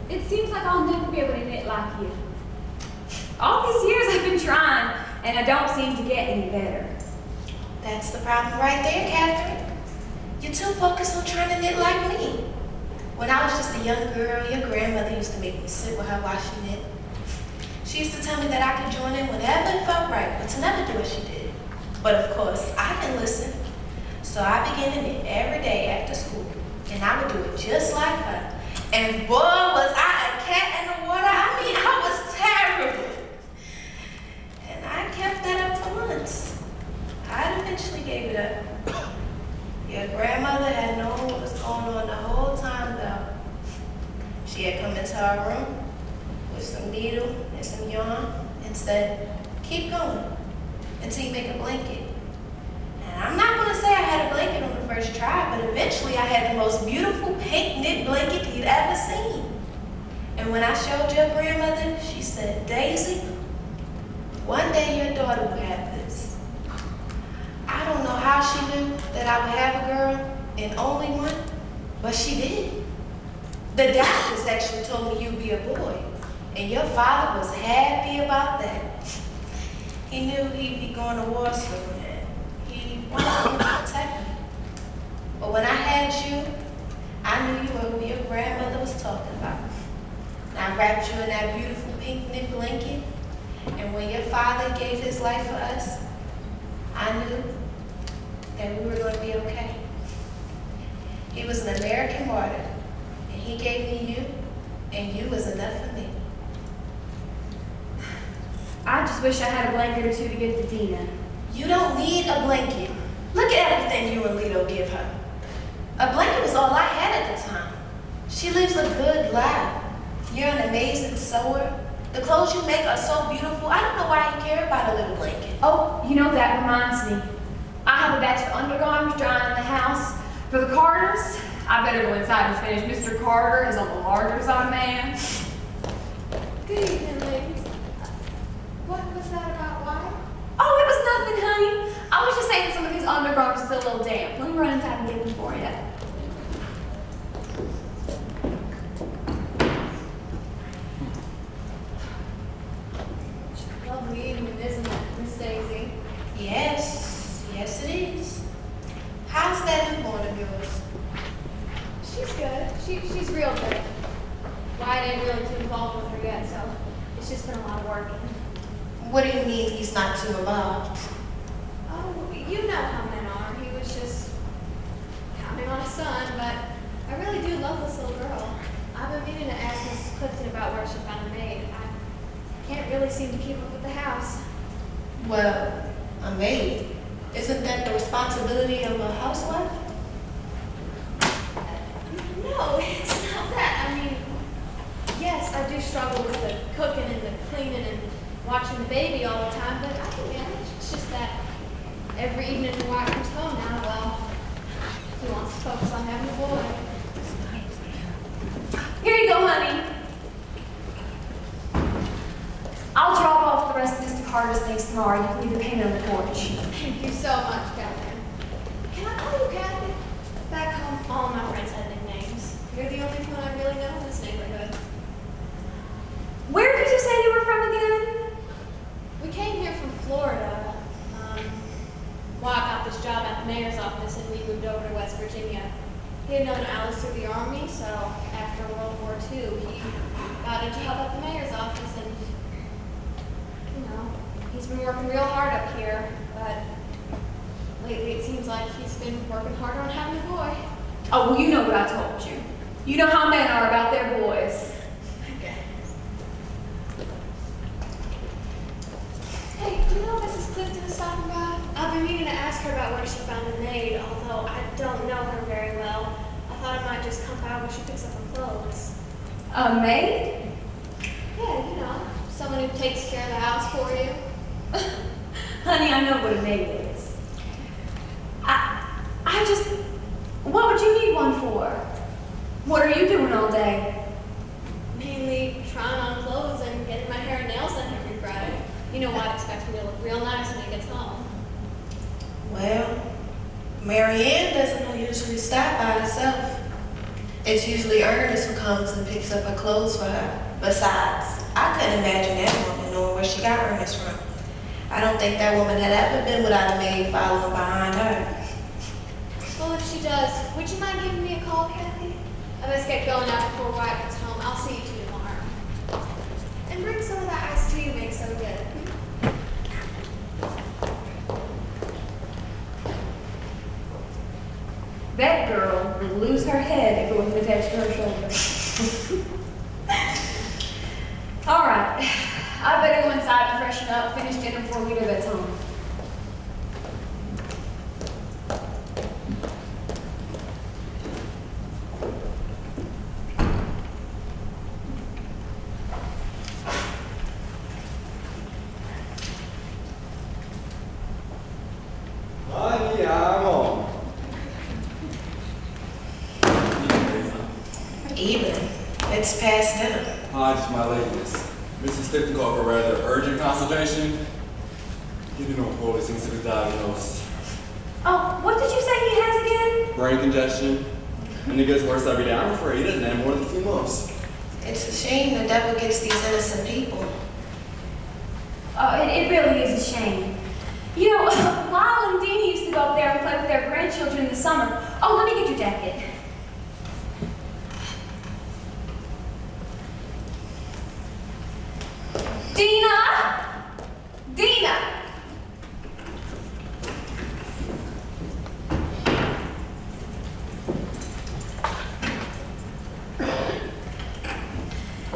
It seems like I'll never be able to knit like you. All these years I've been trying, and I don't seem to get any better. That's the problem right there, Catherine. You're too focused on trying to knit like me. When I was just a young girl, your grandmother used to make me sit with her while she knit. She used to tell me that I could join in whenever it felt right, but to never do what she did. But of course, I didn't listen. So I began to knit every day after school, and I would do it just like her. And boy, was I a cat in the water. I mean, I was terrible. And I kept that up for months. I eventually gave it up. Your grandmother had known what was going on the whole time, though. She had come into our room with some needle and some yarn and said, keep going until you make a blanket. And I'm not going to say I had a blanket on the first try, but eventually I had the most beautiful pink knit blanket you'd ever seen. And when I showed your grandmother, she said, Daisy, one day your daughter will have this. I don't know how she knew that I would have a girl and only one, but she did. The doctors actually told me you'd be a boy, and your father was happy about that. He knew he'd be going to war soon, and he wanted me to protect me. But when I had you, I knew you were who your grandmother was talking about. And I wrapped you in that beautiful pink knit blanket, and when your father gave his life for us, I knew that we were going to be okay. He was an American martyr, and he gave me you, and you was enough for me. I just wish I had a blanket or two to give to Dina. You don't need a blanket. Look at everything you and Lito give her. A blanket was all I had at the time. She lives a good life. You're an amazing sewer. The clothes you make are so beautiful. I don't know why you care about a little blanket. Oh, you know, that reminds me. I have a batch of undergarments drying in the house for the Carters. I better go inside and finish. Mr. Carter is on the larger side, man. Good evening, ladies. What was that about why? Oh, it was nothing, honey. I was just saying some of these undergarments are still a little damp. Let me run inside and get them for you. Lovely evening, isn't it, Miss Daisy? Yes, yes it is. How's that newborn of yours? She's good. She's real good. Wyatt ain't really too involved with her yet, so it's just been a lot of work. What do you mean he's not too involved? Oh, you know how men are. He was just counting on his son, but I really do love this little girl. I've been meaning to ask Miss Clifton about where she found the maid. I can't really seem to keep up with the house. Well, a maid. Isn't that the responsibility of a housewife? No, it's not that. I mean, yes, I do struggle with the cooking and the cleaning and watching the baby all the time, but I can manage. It's just that every evening when Wyatt comes home now, well, he wants to focus on having a boy. Here you go, honey. I'll drop off the rest of Mr. Carter's things tomorrow. You can leave the paint on the porch. Thank you so much, Catherine. Can I call you Catherine? Back home, all my friends had nicknames. You're the only one I really know in this neighborhood. Where did you say you were from again? We came here from Florida. Wyatt got this job at the mayor's office, and we moved over to West Virginia. He had known Alice through the army, so after World War II, he got a job at the mayor's office, and he's been working real hard up here, but lately it seems like he's been working harder on having a boy. Oh, well, you know what I told you. You know how men are about their boys. Okay. Hey, do you know Mrs. Clifton is stopping by? I've been meaning to ask her about where she found the maid. so I don't know her very well. I thought I might just come by when she picks up her clothes. A maid? Yeah, you know, someone who takes care of the house for you. Honey, I know what a maid is. I just, what would you need one for? What are you doing all day? Mainly trying on clothes and getting my hair and nails done every Friday. You know, White expects me to look real nice when he gets home. Well, Marianne doesn't usually stop by herself. It's usually Ernest who comes and picks up her clothes for her. Besides, I couldn't imagine that woman knowing where she got Ernest from. I don't think that woman had ever been without a maid following behind her. Well, if she does, would you mind giving me a call, Kathy? I must get going out before White gets home. I'll see you two tomorrow. And bring some of that iced tea you make so good. That girl would lose her head if it wasn't attached to her shoulder. All right, I better go inside and freshen up, finish dinner before Lita gets home. Andiamo. Evening. It's past dinner. Just my lateness. Mrs. Stipton called for a rather urgent consultation. You know, Paulie seems to be diagnosed. Oh, what did you say he has again? Brain congestion. And it gets worse every day. I'm afraid he doesn't have more than a few months. It's a shame the devil gets these innocent people. Oh, it really is a shame. You know, Lyle and Deanie used to go up there and play with their grandchildren in the summer. Oh, let me get your jacket. Dina! Dina!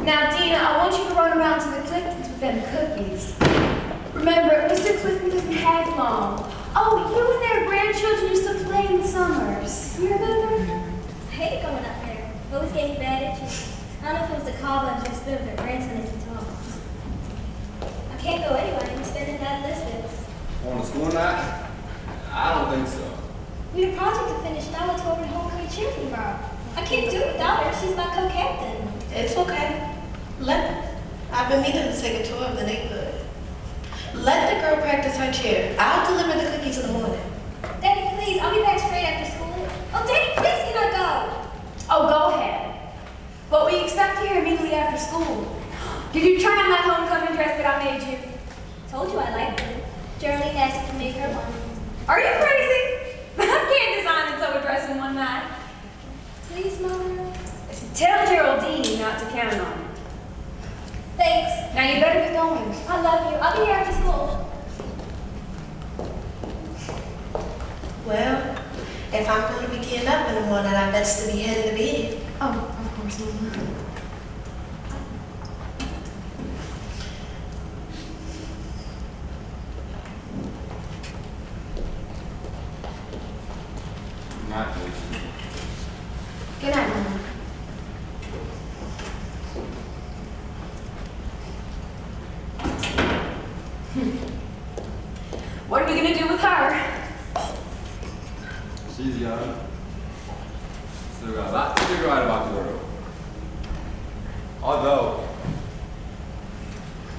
Now, Dina, I want you to run around to the Cliftons with them cookies. Remember, Mr. Clifton doesn't have long. Oh, you and their grandchildren used to play in the summers. You remember? I hate going up there. Always gave me bad itches. I don't know if it was the cobwebs or spoon their grandson is in Thomas. I can't go anywhere. I'm spending that Elizabeth's. On a school night? I don't think so. We have a project to finish now. Let's go over to homecoming cheer tomorrow. I can't do it without her. She's my co-captain. It's okay. I've been meaning to take a tour of the neighborhood. Let the girl practice her cheer. I'll deliver the cookies in the morning. Daddy, please. I'll be back straight after school. Oh, Daddy, please, can I go? Oh, go ahead. But we expect you here immediately after school. Did you try on that homecoming dress that I made you? Told you I liked it. Geraldine asked to make her one. Are you crazy? I can't design and sew a dress in one night. Please, Mother. Tell Geraldine not to count on it. Thanks. Now you better get going. I love you. I'll be here after school. Well, if I'm going to be getting up in the morning, I best to be headed to bed. Oh, of course, Mama. Not Jason. Good night, Mama. What are we gonna do with her? She's young. Still got a lot to figure out about the world. Although,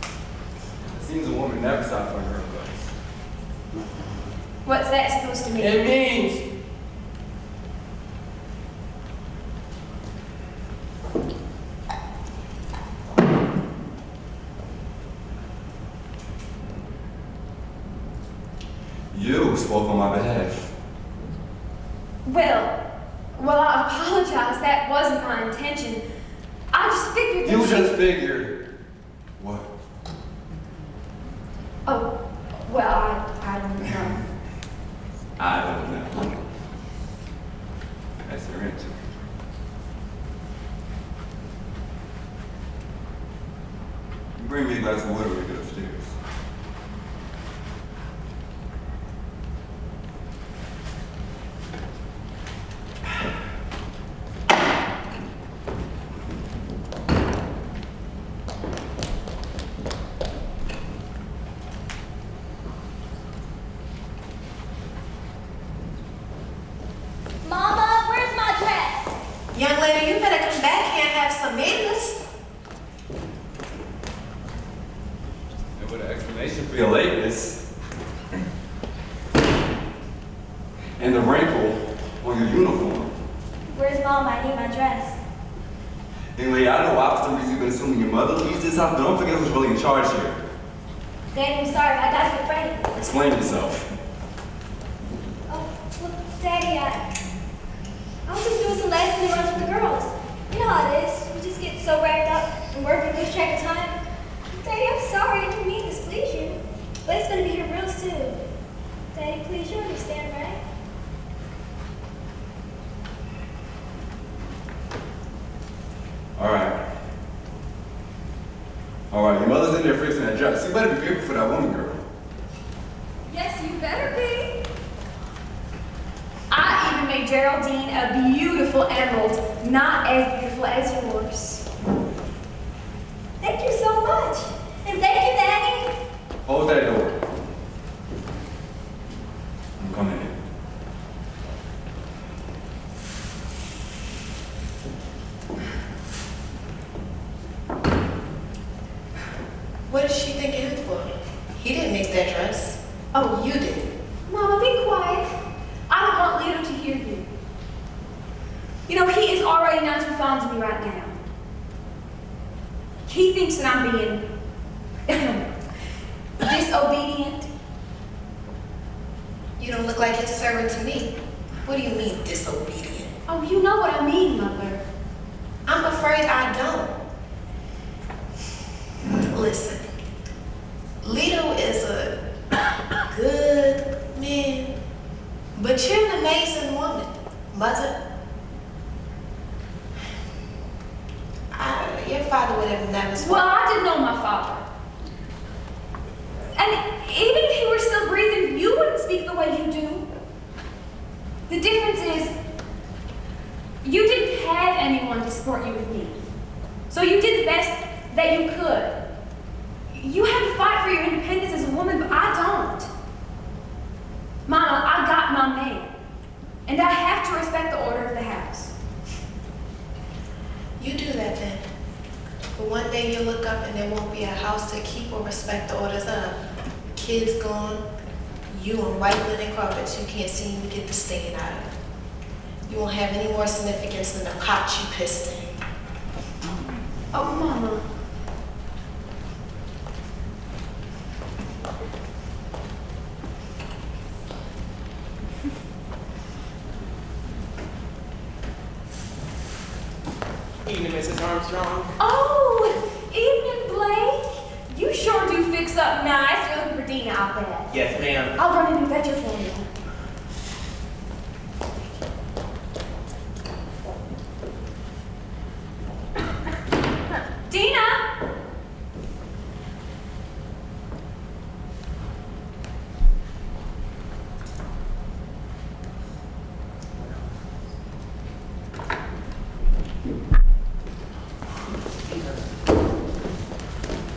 it seems a woman never stops on her place. What's that supposed to mean? It means you spoke on my behalf. Well, I apologize. That wasn't my intention. I just figured that You she- just figured. What? Oh, well, I don't know. I don't know. That's your answer. Bring me a glass of water when we get upstairs. backhand have some manners. And with an explanation for your lateness. And the wrinkle on your uniform. Where's Mom? I need my dress. Anyway, I don't know why for some reason you've been assuming your mother leaves this house, but don't forget who's really in charge here. Daddy, I'm sorry. I got to get ready. Explain yourself. Oh, well, Daddy, I was just doing some last minute runs with the girls. You know how it is. We just get so wrapped up and work and lose track of time. Daddy, I'm sorry. I didn't mean to displease you. But it's going to be here real soon. Daddy, please, you understand, right? All right, your mother's in there fixing that dress. You better be careful for that woman, girl. Yes, you better be. I even made Geraldine a beautiful emerald, not as beautiful as yours. Thank you so much. And thank you, Daddy. Hold that door. I'm coming in. What does she think it is for? He didn't make that dress. Oh, you did. Mama, be quiet. I don't want Leo to hear you. You know, he is already not too fond of me right now. He thinks that I'm being disobedient. You don't look like his servant to me. What do you mean, disobedient? Oh, you know what I mean, Mother. I'm afraid I don't. Listen, Leo is a good man, but you're an amazing woman, Mother. Your father would have never spoken. Well, I didn't know my father. And even if he were still breathing, you wouldn't speak the way you do. The difference is, you didn't have anyone to support you with me. So you did the best that you could. You had to fight for your independence as a woman, but I don't. Mama, I got my man. And I have to respect the order of the house. You do that then. But one day you'll look up and there won't be a house to keep or respect the orders of. Kids gone, you on white linen carpets you can't seem to get the stain out of. You won't have any more significance than the pot you pissed in. Oh, Mama. Evening, Mrs. Armstrong. Oh, evening, Blake. You sure do fix up nice. You're looking for Dina, I bet. Yes, ma'am. I'll run in and fetch her for you. Dina!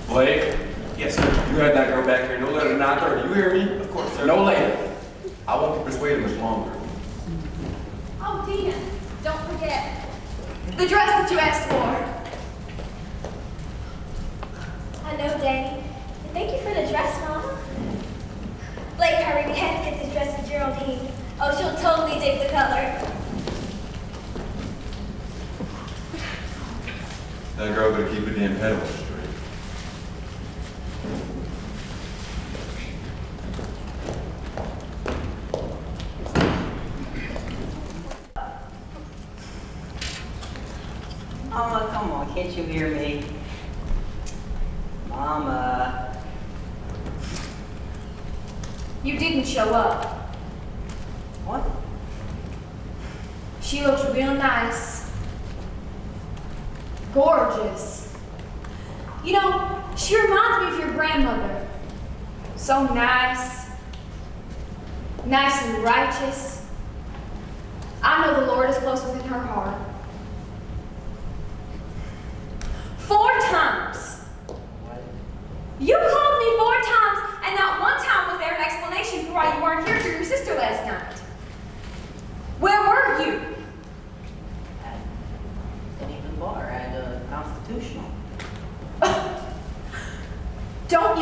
Blake, Yes, sir. you had that girl back here no later than 9:30. You hear me? Of course, sir. No later. I won't be persuaded much longer. Oh, Dina, don't forget the dress that you asked for. I know, Daddy. And thank you for the dress, Mama. Blake, hurry, we have to get this dress to Geraldine. Oh, she'll totally dig the color. That girl better keep her damn head on straight. Mama, come on, can't you hear me? Mama. You didn't show up. What? She looks real nice. Gorgeous. You know, she reminds me of your grandmother. So nice. Nice and righteous. I know the Lord is close within her heart. 4 times. What? You called me 4 times, and not one time was there an explanation for why you weren't here for your sister last night. Where were you? I didn't even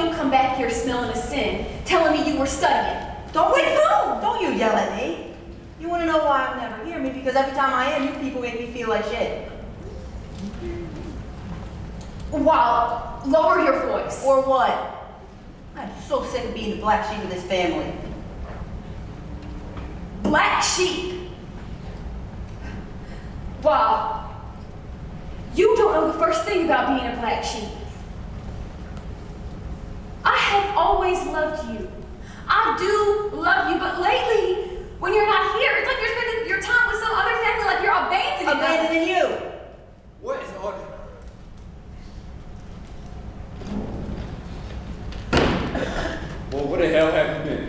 don't come back here smelling a sin, telling me you were studying. Don't you yell at me. You want to know why I'm never here? Because every time I am, you people make me feel like shit. Wow, lower your voice. Or what? I'm so sick of being the black sheep of this family. Black sheep. Wow. You don't know the first thing about being a black sheep. I have always loved you. I do love you, but lately, when you're not here, it's like you're spending your time with some other family, like you're abandoning us. Abandoning you. What is order? Well, where the hell have you been?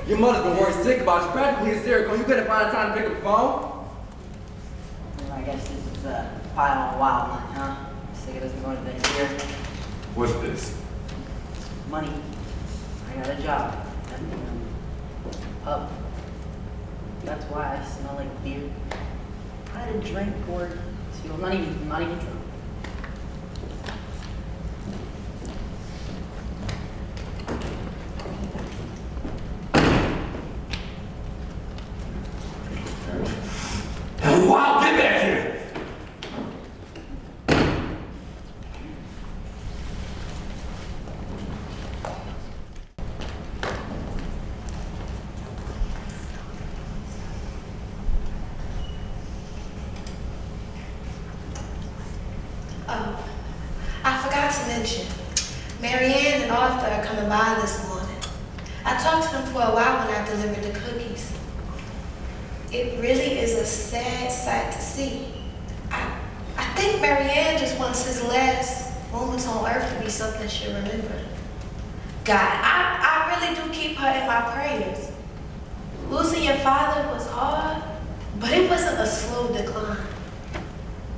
Your mother's been worried sick about you, practically hysterical. You couldn't find the time to pick up the phone? Well, I guess this is a pile on a wild one, huh? Sick of doesn't go to this here. What's this? Money. I got a job. At the pub. That's why I smell like beer. I had a drink or two. Not even drunk. Wow, get back here! Oh, I forgot to mention, Marianne and Arthur are coming by this morning. I talked to them for a while when I delivered the cookies. It really is a sad sight to see. I think Marianne just wants his last moments on earth to be something she'll remember. God, I really do keep her in my prayers. Losing your father was hard, but it wasn't a slow decline.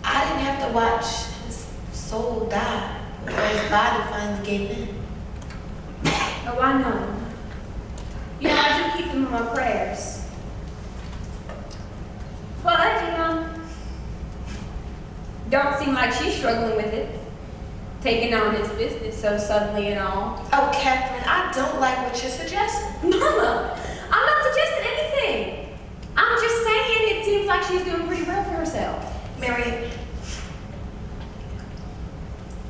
I didn't have to watch his soul die before his body finally gave in. Oh, I know. You know, I do keep him in my prayers. Well, don't seem like she's struggling with it. Taking on his business so suddenly and all. Oh, Catherine, I don't like what you're suggesting. Mama, I'm not suggesting anything. I'm just saying it seems like she's doing pretty well for herself. Marianne.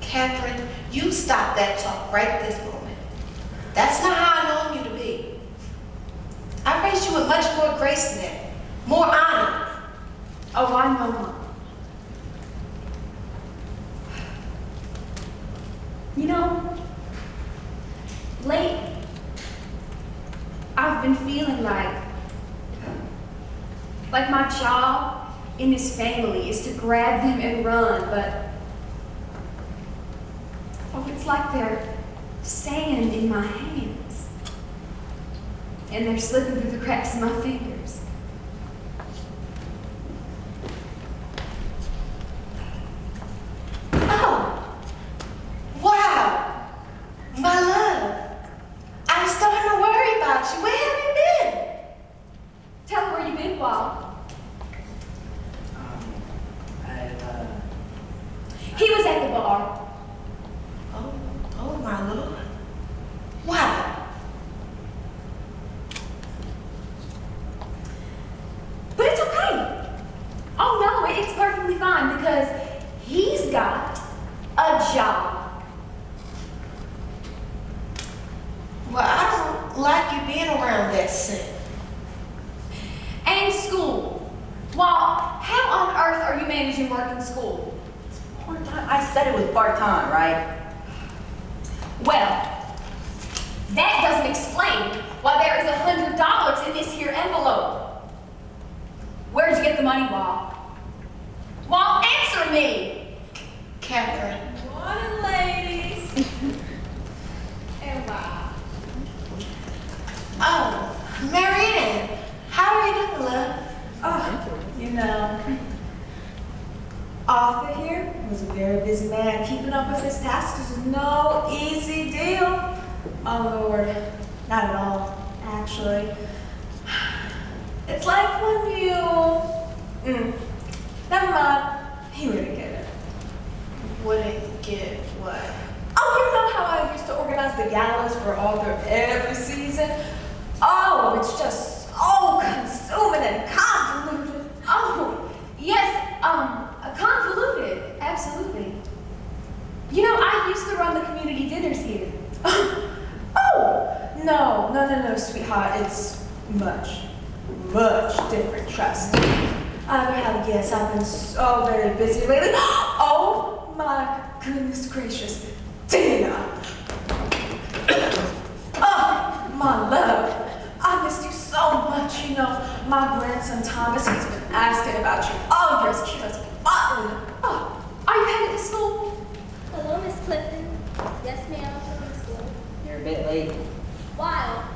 Catherine, you stop that talk right this moment. That's not how I known you to be. I raised you with much more grace than that. More honor. Oh, I know, Mom. You know, lately, I've been feeling like my job in this family is to grab them and run, but it's like they're sand in my hands, and they're slipping through the cracks of my fingers. Oh, wow, my love. I'm starting to worry about you. Where have you been? Tell me where you've been, Walt. He was at the bar. Oh my Lord. Wow. But it's okay. Oh no, it's perfectly fine because he's got a job. Well, I don't like you being around that sin. And school. Well, how on earth are you managing work in school? Part-time? I said it was part-time, right? Well, that doesn't explain why there is $100 in this here envelope. Where'd you get the money, Walt? Walt, answer me! Catherine. Morning, ladies. And wow. Oh, Marianne. How are you doing, love? Oh, you know, Arthur here was a very busy man. Keeping up with his tasks is no easy deal. My lord, not at all, actually. It's like when you... never mind, he wouldn't get it. Wouldn't get what? Oh, you know how I used to organize the galas for author every season. Oh, it's just so consuming and convoluted. Oh, yes, convoluted, absolutely. You know, I used to run the community dinners here. Oh, no, sweetheart. It's much different, trust me. I have, yes, I've been so very busy lately. Oh, my goodness gracious. Dana! Oh, my love. I missed you so much, you know. My grandson Thomas, he's been asking about you. Oh, you're as cute as a button. Oh, are you headed to school? Hello, Miss Clifton. Yes, ma'am, I'm from school. You're a bit late. Wow.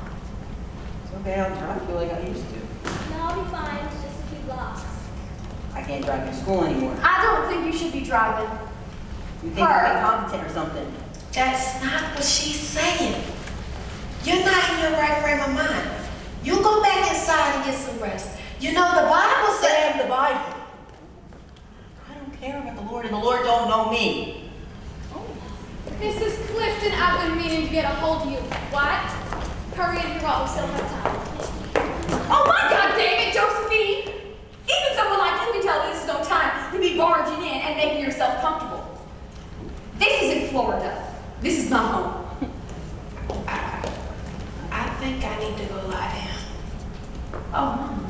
It's okay, I'll drive you like I used to. No, I'll be fine. It's just a few blocks. I can't drive you to school anymore. I don't think you should be driving. You think I'm incompetent or something? That's not what she's saying. You're not in your right frame of mind. You go back inside and get some rest. You know, the Bible said the Bible. I don't care about the Lord, and the Lord don't know me. Mrs. Clifton, I've been meaning to get a hold of you. What? Hurry in here while we still have time. Oh my God, dang it, Josephine! Even someone like you can tell this is no time to be barging in and making yourself comfortable. This isn't Florida. This is my home. I think I need to go lie down. Oh, Mom.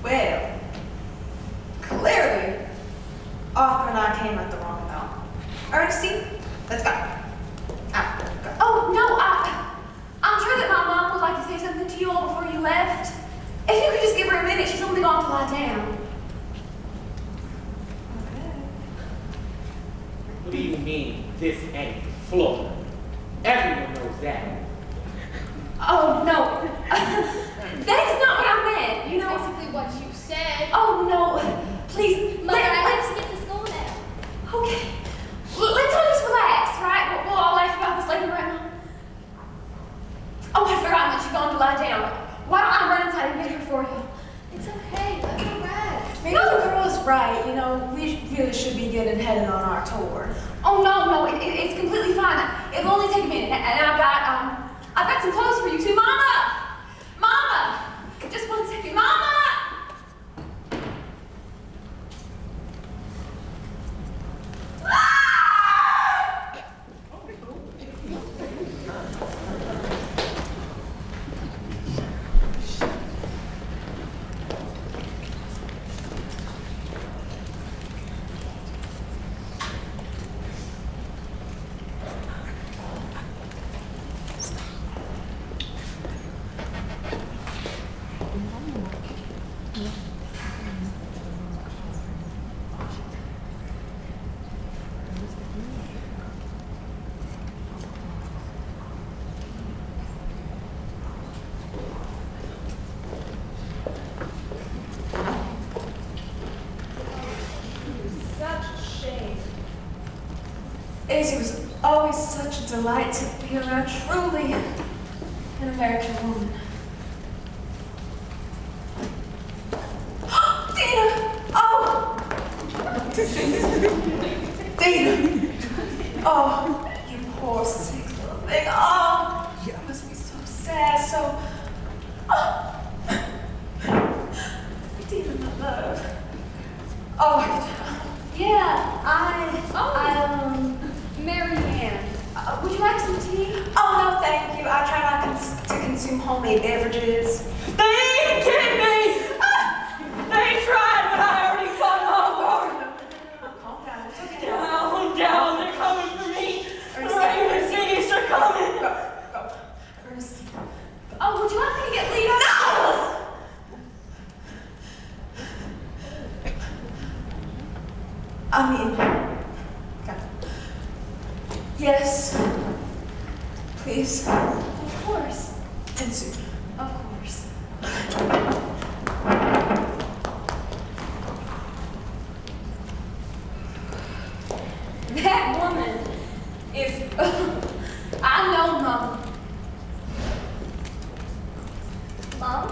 Well, clearly, Arthur and I came at the wrong amount. Ernestine, let's go. Out, go. Oh, no, I'm sure that my mom would like to say something to you all before you left. If you could just give her a minute, she's only gone to lie down. What do you mean, this ain't Florida? Everyone knows that. Oh, no. That's not what I meant, you know. Basically what you said. Oh, no. Please, Mother, I let's... have to get to school now. Okay. Let's all just relax, right? We'll all laugh about this later, right, Mom? Oh, I forgot that you've gone to lie down. Why don't I run inside and get her for you? It's okay, let her rest. Maybe the girl is right. You know, we really should be getting headed on our tour. Oh, no, it's completely fine. It'll only take a minute. And I've got some clothes for you, too. Mama! Mama! Just one second. Mama! Daisy was always such a delight to be around, truly an American woman. Dina! Oh! Dina! Oh, you poor sick little thing. Oh, you must be so sad, so... Oh! Dina, my love. Oh, Yeah, Mary Ann. would you like some tea? oh, no, thank you. I try not to consume homemade beverages. They ain't kidding me! They tried, but I already fought my war. Calm down. It's okay. Down, down. They're coming for me. The Ravens East are coming. Go. Ernestine. Oh, would you like me to get Lita? No! I mean, okay. Yes. Please. Of course. And soon. Of course. That woman Mom,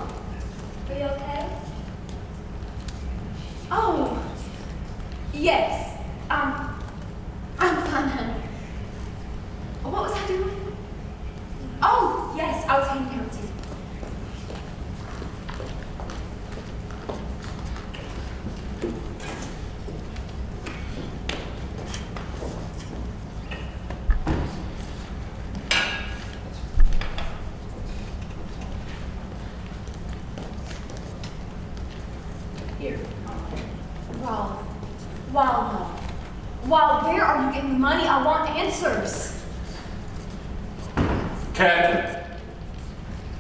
are you okay? Oh, yes. I'm fine, honey. What was I doing? Oh, yes, I was hanging out with you. Here. Well, no. Well, where are you getting the money? I want answers. Catherine,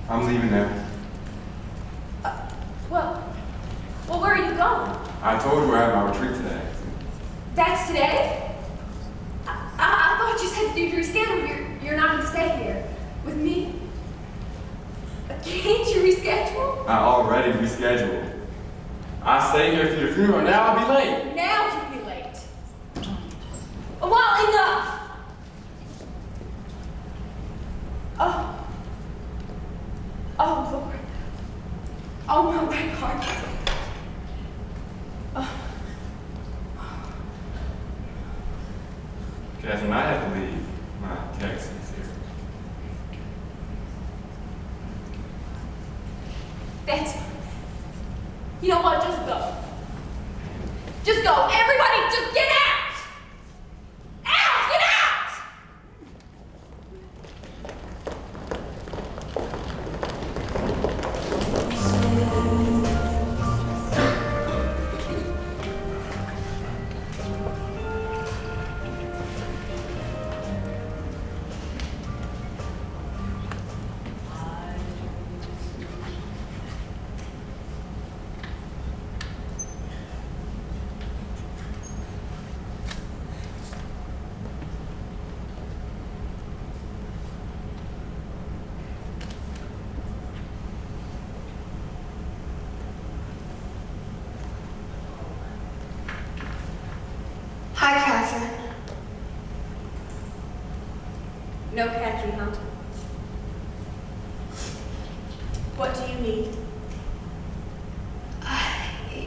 I'm leaving now. Well, where are you going? I told you I had my retreat today. That's today? I thought you said you rescheduled. You're not going to stay here with me. Can't you reschedule? I already rescheduled. I stay here for your funeral. Now I'll be late. Now you'll be late. Well, enough. Oh, Lord. Oh, my right heart. Catherine, I have to leave. My taxi is here. That's fine. You know what? Just go. Just go. Everybody, just get out! Out! Get out! Hi, Catherine. No Kathy, huh? What do you need?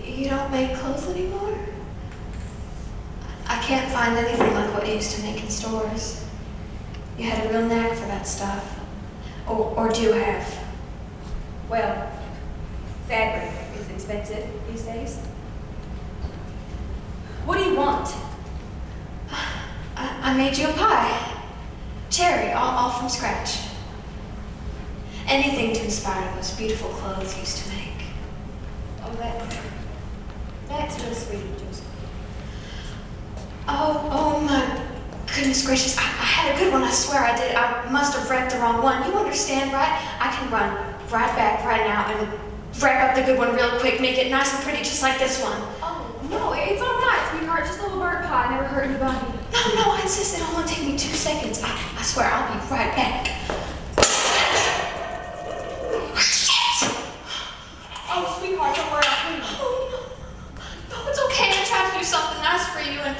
You don't make clothes anymore? I can't find anything like what you used to make in stores. You had a real knack for that stuff. Or do have. Well, fabric is expensive these days. What do you want? I made you a pie. Cherry, all from scratch. Anything to inspire those beautiful clothes you used to make. Oh, that's real sweet, Joseph. Oh my goodness gracious. I had a good one, I swear I did. I must have wrecked the wrong one. You understand, right? I can run right back right now and wrap up the good one real quick, make it nice and pretty just like this one. Oh, no, it's all right, sweetheart. Just a little burnt pie. Never hurt anybody. No, I insist it'll only take me 2 seconds. I swear I'll be right back. Shit! Oh, sweetheart, don't worry. I'll clean it. Oh, no, it's okay. I tried to do something nice for you and,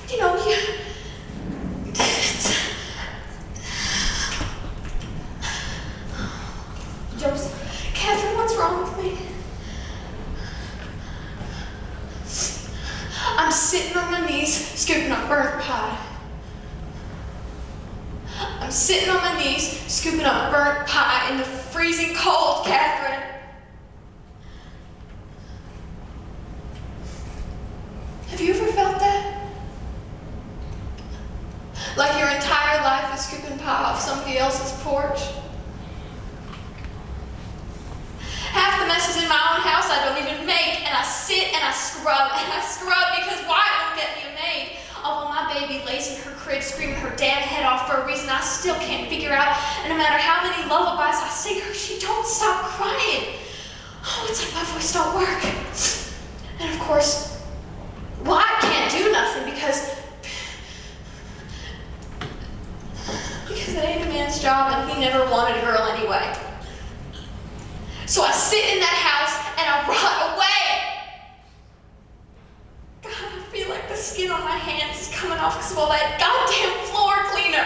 you know, Joseph. Catherine, what's wrong with me? I'm sitting on my knees, scooping up burnt pie. I'm sitting on my knees, scooping up burnt pie in the freezing cold, Catherine. Have you ever felt that? Like your entire life is scooping pie off somebody else's porch? Half the messes in my own house I don't even make, and I sit and I scrub because why it won't get me a maid? Oh, well, my baby lays in her crib screaming her damn head off for a reason I still can't figure out, and no matter how many lullabies I sing her, she don't stop crying. Oh, it's like my voice don't work. And of course, well, I can't do nothing because it ain't a man's job and he never wanted a girl anyway. So I sit in that house and I rot away. God, I feel like the skin on my hands is coming off because of all that goddamn floor cleaner.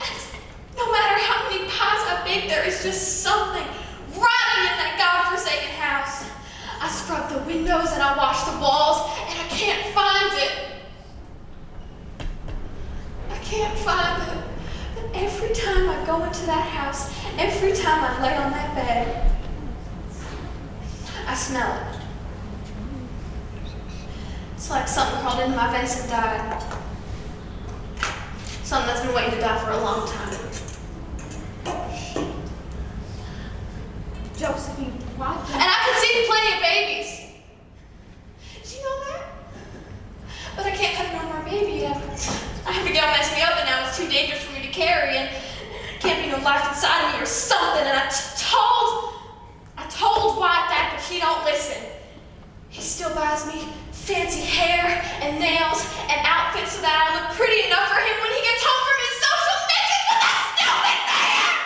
And no matter how many pies I bake, there is just something rotten I scrub the windows and I wash the walls, and I can't find it. I can't find it. But every time I go into that house, every time I lay on that bed, I smell it. It's like something crawled into my vents and died. Something that's been waiting to die for a long time. Josephine, why? And I conceded plenty of babies. Did you know that? But I can't have no more baby yet. Abigail messed me up and now it's too dangerous for me to carry and can't be no life inside of me or something. And I told Wyatt that, but she don't listen. He still buys me fancy hair and nails and outfits so that I look pretty enough for him when he gets home from his social missions with that stupid man!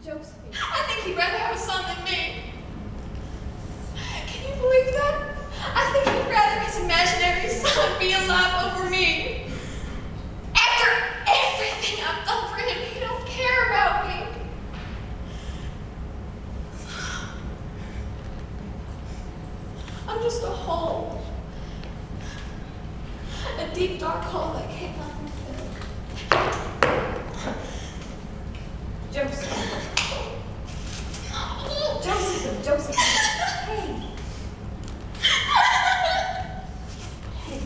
Josephine. I think he'd rather have a son than me. Can you believe that? I think he'd rather his imaginary son be alive over me. After everything I've done for him, he don't care about me. I'm just a hole. A deep, dark hole that can't let me fill. Josephine. Josephine. Hey. Hey.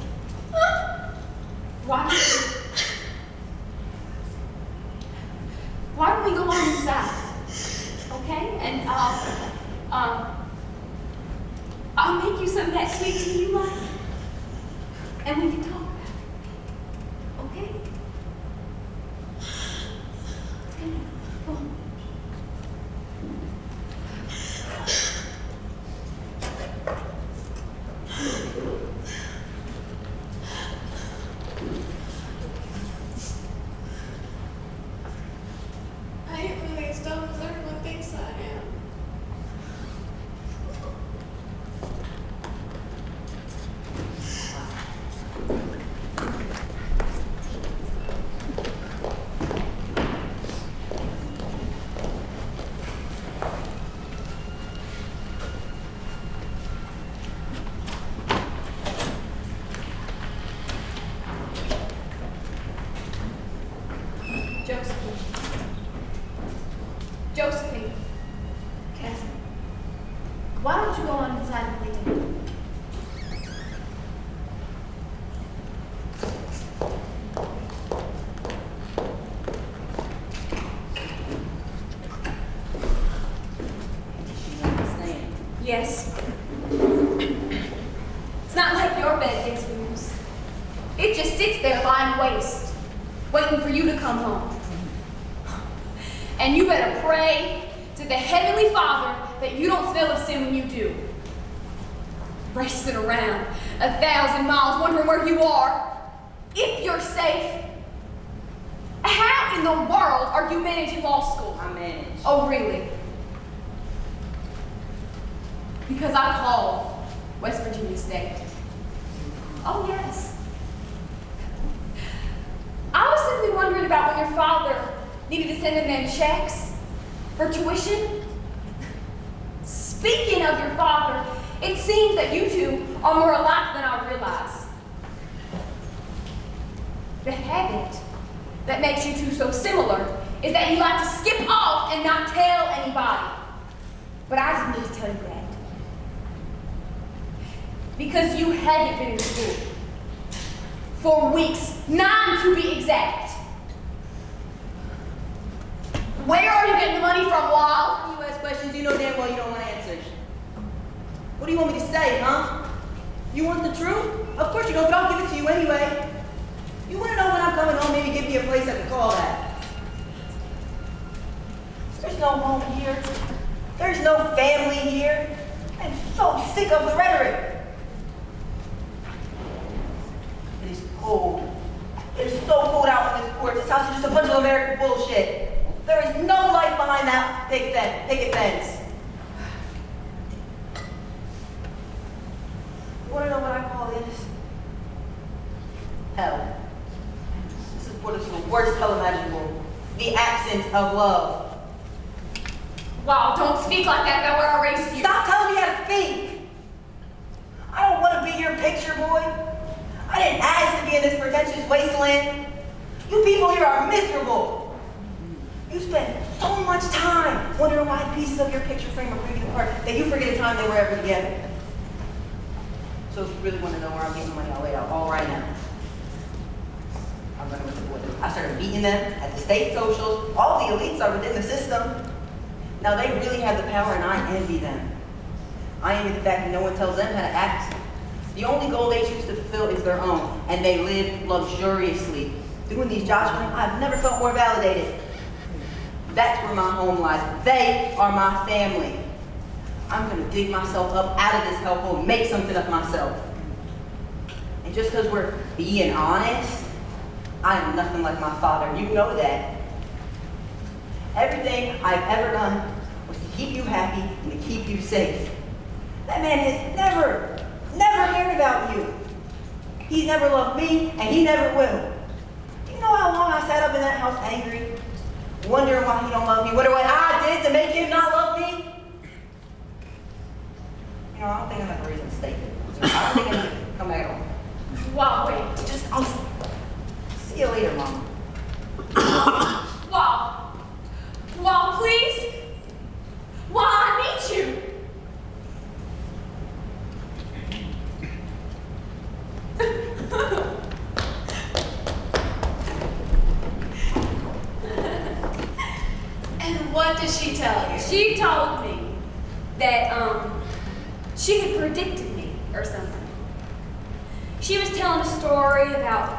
Why don't we go on inside? Okay? And I'll make you some of that sweet tea you like. And we can talk about it. Okay? Come on. Go on. I ain't really as dumb as everyone thinks I am. Josephine. Cassie. Why don't you go on inside and play dinner? You understand? Yes. It's not like your bed gets used. It just sits there lying waste, waiting for you to come home. And you better pray to the Heavenly Father that you don't smell of sin when you do. Racing around 1,000 miles wondering where you are, if you're safe. How in the world are you managing law school? I manage. Oh, really? Because I called West Virginia State. Oh, yes. I was simply wondering about when your father needed to send them in checks for tuition. Speaking of your father, it seems that you two are more alike than I realized. The habit that makes you two so similar is that you like to skip off and not tell anybody. But I didn't need to tell you that. Because you haven't been in school for weeks, 9 to be exact. Where are you getting the money from, Wild? You ask questions you know damn well you don't want answers. What do you want me to say, huh? You want the truth? Of course you don't, but I'll give it to you anyway. You want to know when I'm coming home, maybe give me a place I can call at. There's no home here. There's no family here. I'm so sick of the rhetoric. It is cold. It is so cold out on this porch. This house is just a bunch of American bullshit. There is no life behind that picket fence. You want to know what I call this? Hell. This is what is the worst hell imaginable. the absence of love. Wow, don't speak like that about where I raised you. Stop telling me how to speak. I don't want to be your picture boy. I didn't ask to be in this pretentious wasteland. You people here are miserable. You spend so much time wondering why pieces of your picture frame are breaking apart that you forget the time they were ever together. So if you really want to know where I'm getting money, I'll lay out all right now. I'm running with the boys. I started beating them at the state socials. All the elites are within the system. Now they really have the power and I envy them. I envy the fact that no one tells them how to act. The only goal they choose to fulfill is their own, and they live luxuriously. Doing these jobs for me, I've never felt more validated. That's where my home lies. They are my family. I'm gonna dig myself up out of this hellhole and make something of myself. And just because we're being honest, I am nothing like my father. You know that. Everything I've ever done was to keep you happy and to keep you safe. That man has never cared about you. He's never loved me, and he never will. Do you know how long I sat up in that house angry, wondering why he don't love me, wondering what I did to make him not love me? You know, I don't think I'm at the reason to stay here. I don't think I'm gonna come back home. Wow, wait. I'll see you later, Mom. Wow. Wow, please. Wow, I need you. And what did she tell you? She told me that, she had predicted me or something. She was telling a story about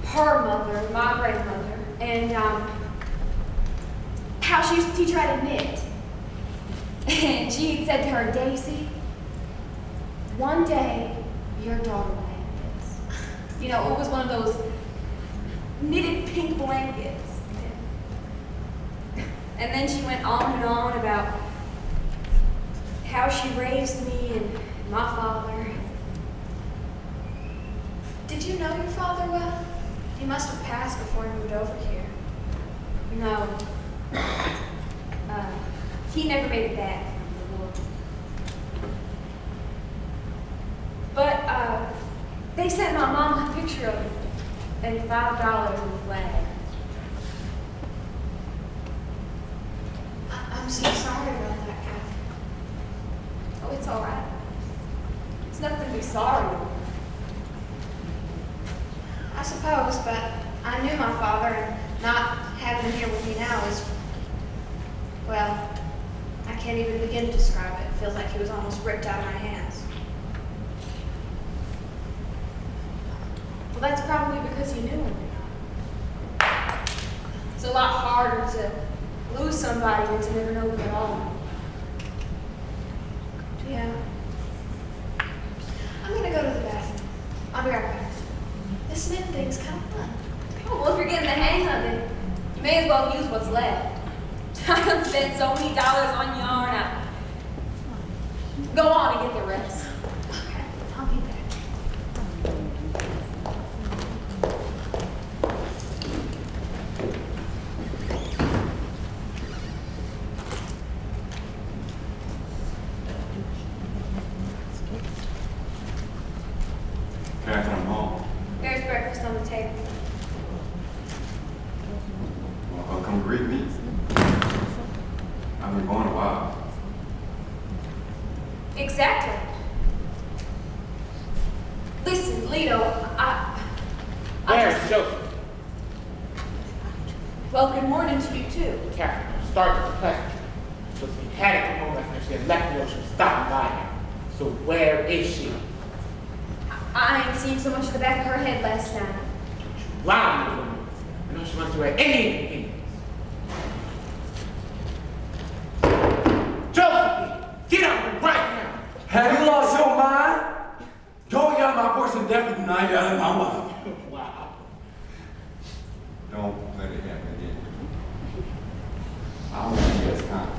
her mother, my grandmother, and, how she used to teach her how to knit. And she had said to her, Daisy, one day your daughter will have this. You know, it was one of those knitted pink blankets. And then she went on and on about how she raised me and my father. Did you know your father well? He must have passed before he moved over here. No. He never made it back from the war. But, they sent my mom a picture of him and $5 in the flag. I'm so sorry about that, Kathy. Oh, it's all right. It's nothing to be sorry for. I suppose, but I knew my father, and not having him here with me now is, well, I can't even begin to describe it. It feels like he was almost ripped out of my hands. Well, that's probably because you knew him. It's a lot harder to lose somebody than to never know them at all. Yeah. I'm gonna go to the bathroom. I'll be right back. This knit thing's kind of fun. Oh, well, if you're getting the hang of it, you may as well use what's left. I done spent so many dollars on yarn. Go on and get the rest. Okay, I'll be back. Catherine, I'm home. There's breakfast on the table. Well, come greet me. I've been gone a while. Exactly. Listen, Lito, Where's Joseph? well, good morning to you too. Catherine, I'm starting to question. Josephine had to come home after she had left me or she was stopping by here. So where is she? I ain't seen so much of the back of her head last night. Lying to me. I know she wants to wear any inconvenience. Josephine, get up right now. Have you lost your mind? Going out my portion definitely not out of my mind. Wow. Don't let it happen again. I want to be as kind.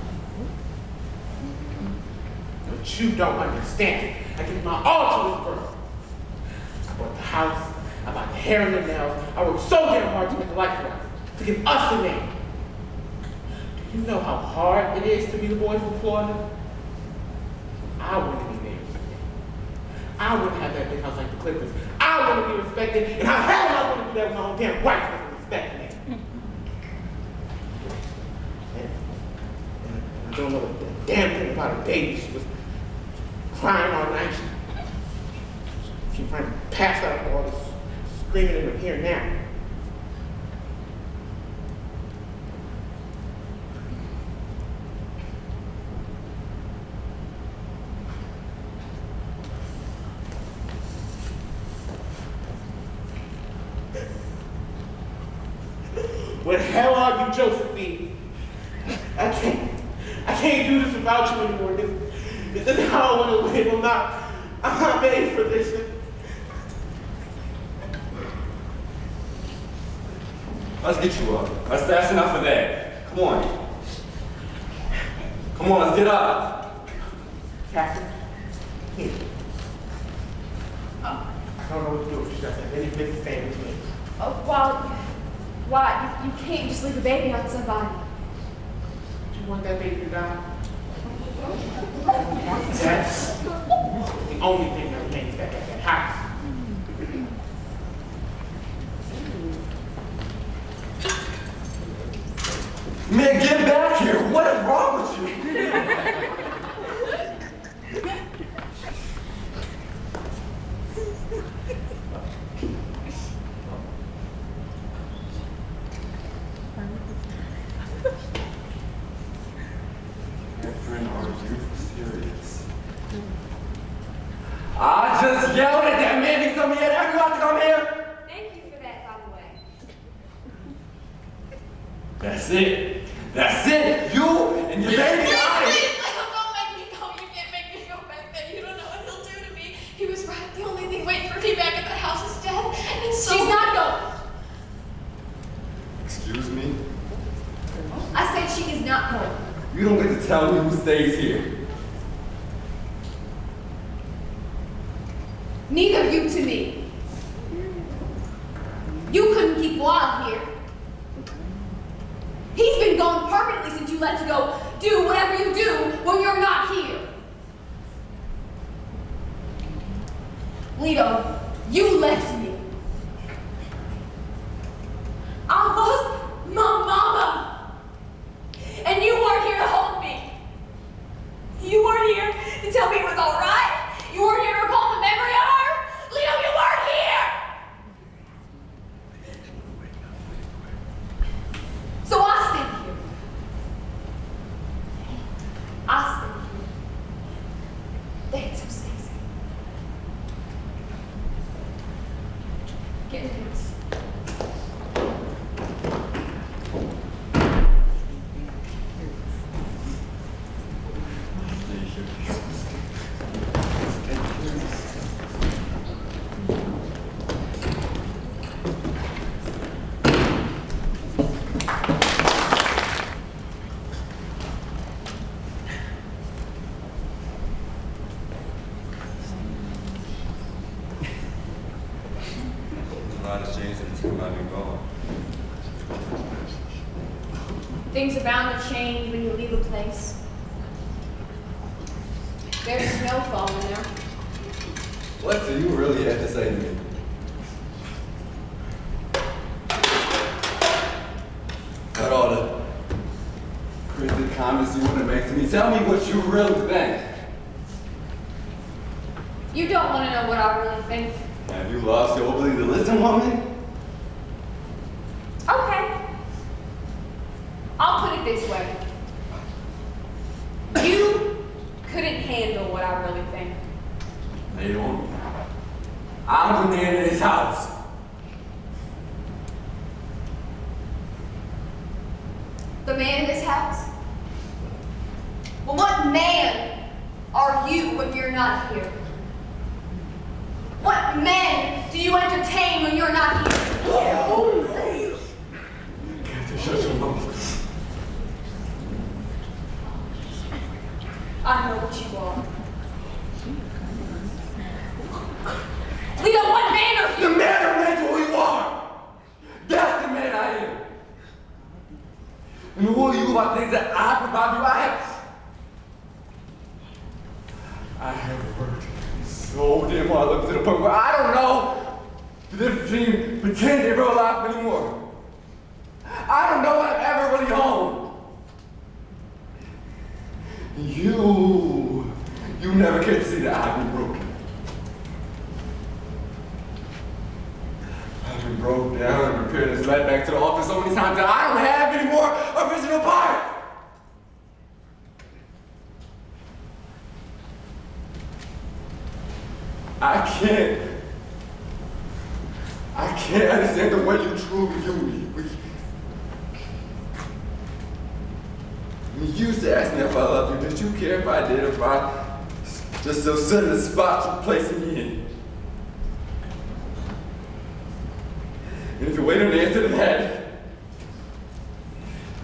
But you don't understand. I give my all to this girl. I bought the house, I bought the hair and the nails. I worked so damn hard to make a life for us, to give us a name. You know how hard it is to be the boy from Florida? I want to be married. I want to have that big house like the Clippers. I want to be respected, and how hell I want to do that with my own damn wife doesn't respect me. And I don't know a damn thing about a baby. She was crying all night. She finally passed out from all this screaming in her ear now. Where the hell are you, Josephine? I can't do this without you anymore. This is how I want to live. I'm not made for this. Let's get you up. That's enough of that. Come on. Come on, let's get up. Catherine, here. I don't know what to do if she doesn't have any business staying with me. Oh, well, why? You can't just leave a baby on somebody. Do you want that baby to die? That's the only thing that remains back at that house. Man, get back here! What is wrong with you? Catherine, are you serious? I just yelled at that man. He told me he had every right to come here. Thank you for that, by the way. That's it. That's it. You and your baby out of here. Please, don't make me go. You can't make me go back there. You don't know what he'll do to me. He was right. The only thing waiting for me back at the house is death. And so She's not going. Excuse me? I said she is not going. You don't get to tell me who stays here. Neither you to me. You couldn't keep Wild here. He's been gone permanently since you let to go do whatever you do when you're not here. Lito, you left me. I lost my mama. And you weren't here to hold me. You weren't here to tell me it was all right. You weren't here to recall the memory of her. Lito, you weren't here. So I stayed here. I stayed here. That's so sexy. Get in this. A lot has changed since I've been gone. Things are bound to change when you leave a place. There's snow falling there. What do you really have to say to me? Cut all the cryptic comments you want to make to me. Tell me what you really think. You don't want to know what I really think. Have you lost your ability to listen, woman? Okay. I'll put it this way. You couldn't handle what I really think. Lay it on me. I'm the man in this house. The man in this house? Well, what man are you when you're not here? What men do you entertain when you're not here? Catherine, shut your mouth. I know what you are. Lito, what man are you? The man who made you who you are. That's the man I am. And who are you about things that I provide you? I have worked so damn hard up to the point where I don't know the difference between pretending and real life anymore. I don't know when I'm ever really home. You never get to see that I've been broken. I've been broke down and repaired and led back to the office so many times that I don't have any more original parts. I can't understand the way you truly view me. You used to ask me if I loved you. Did you care if I did, if I just still sit in the spot you placing me in? And if you wait on the answer to that, it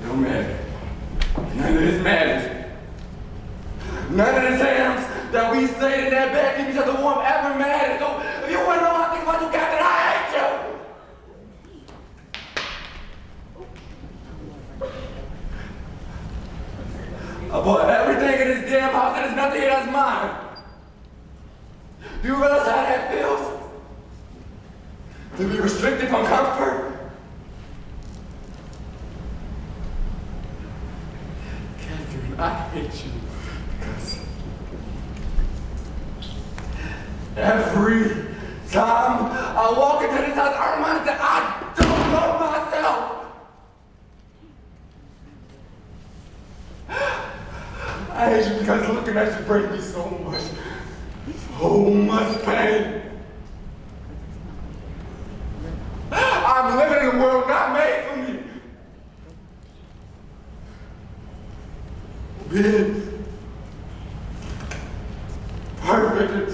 don't matter. None of this matters. None of the times that we stayed in that bed keep each other warm ever matters. So if you want to know how I think about you, Captain, I hate you. I bought everything in this damn house and there's nothing here that's mine. Do you realize how that feels? To be restricted from comfort? Catherine, I hate you because every time I walk into this house, I'm reminded that I don't love myself. I hate you because looking at you brings me so much pain. I'm living in a world not made for me. Being perfect.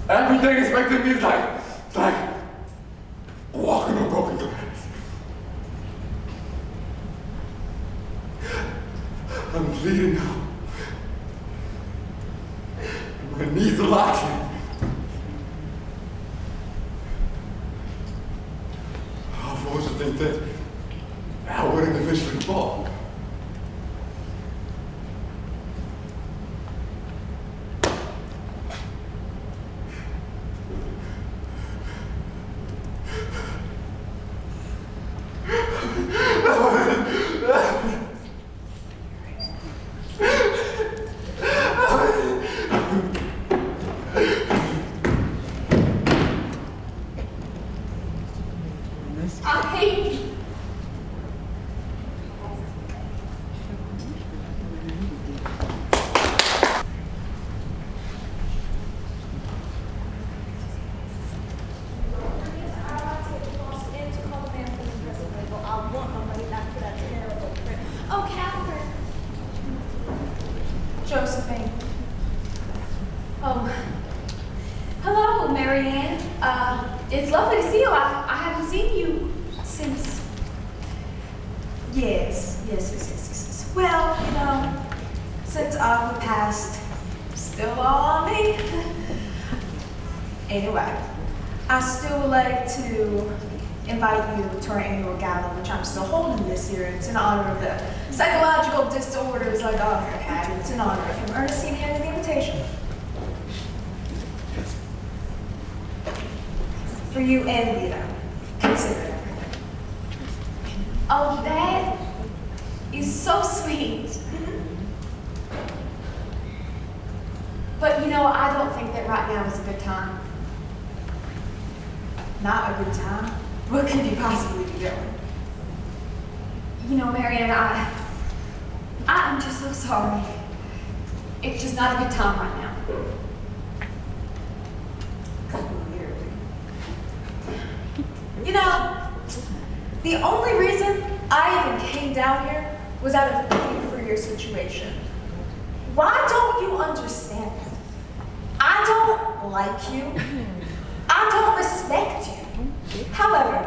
Everything expected of me is like walking on broken glass. I'm bleeding now. My knees are locking. I was supposed to think that I wouldn't eventually fall. I hate you. Oh, Catherine. Josephine. Oh, hello, Marianne. It's lovely to see you. I haven't seen you since. Yes. Well, since Aqua passed, still all on me. Anyway, I still would like to invite you to our annual gala, which I'm still holding this year. It's in honor of the psychological disorders our daughter had. It's in honor of him. Ernestine handed the invitation. For you and Lita. Consider it. Oh, that is so sweet. But I don't think that right now is a good time. Not a good time. What could you possibly be doing? Marianne, I'm just so sorry. It's just not a good time right now. The only reason I even came down here was out of pity for your situation. Why don't you understand? I don't like you. I don't respect you. However,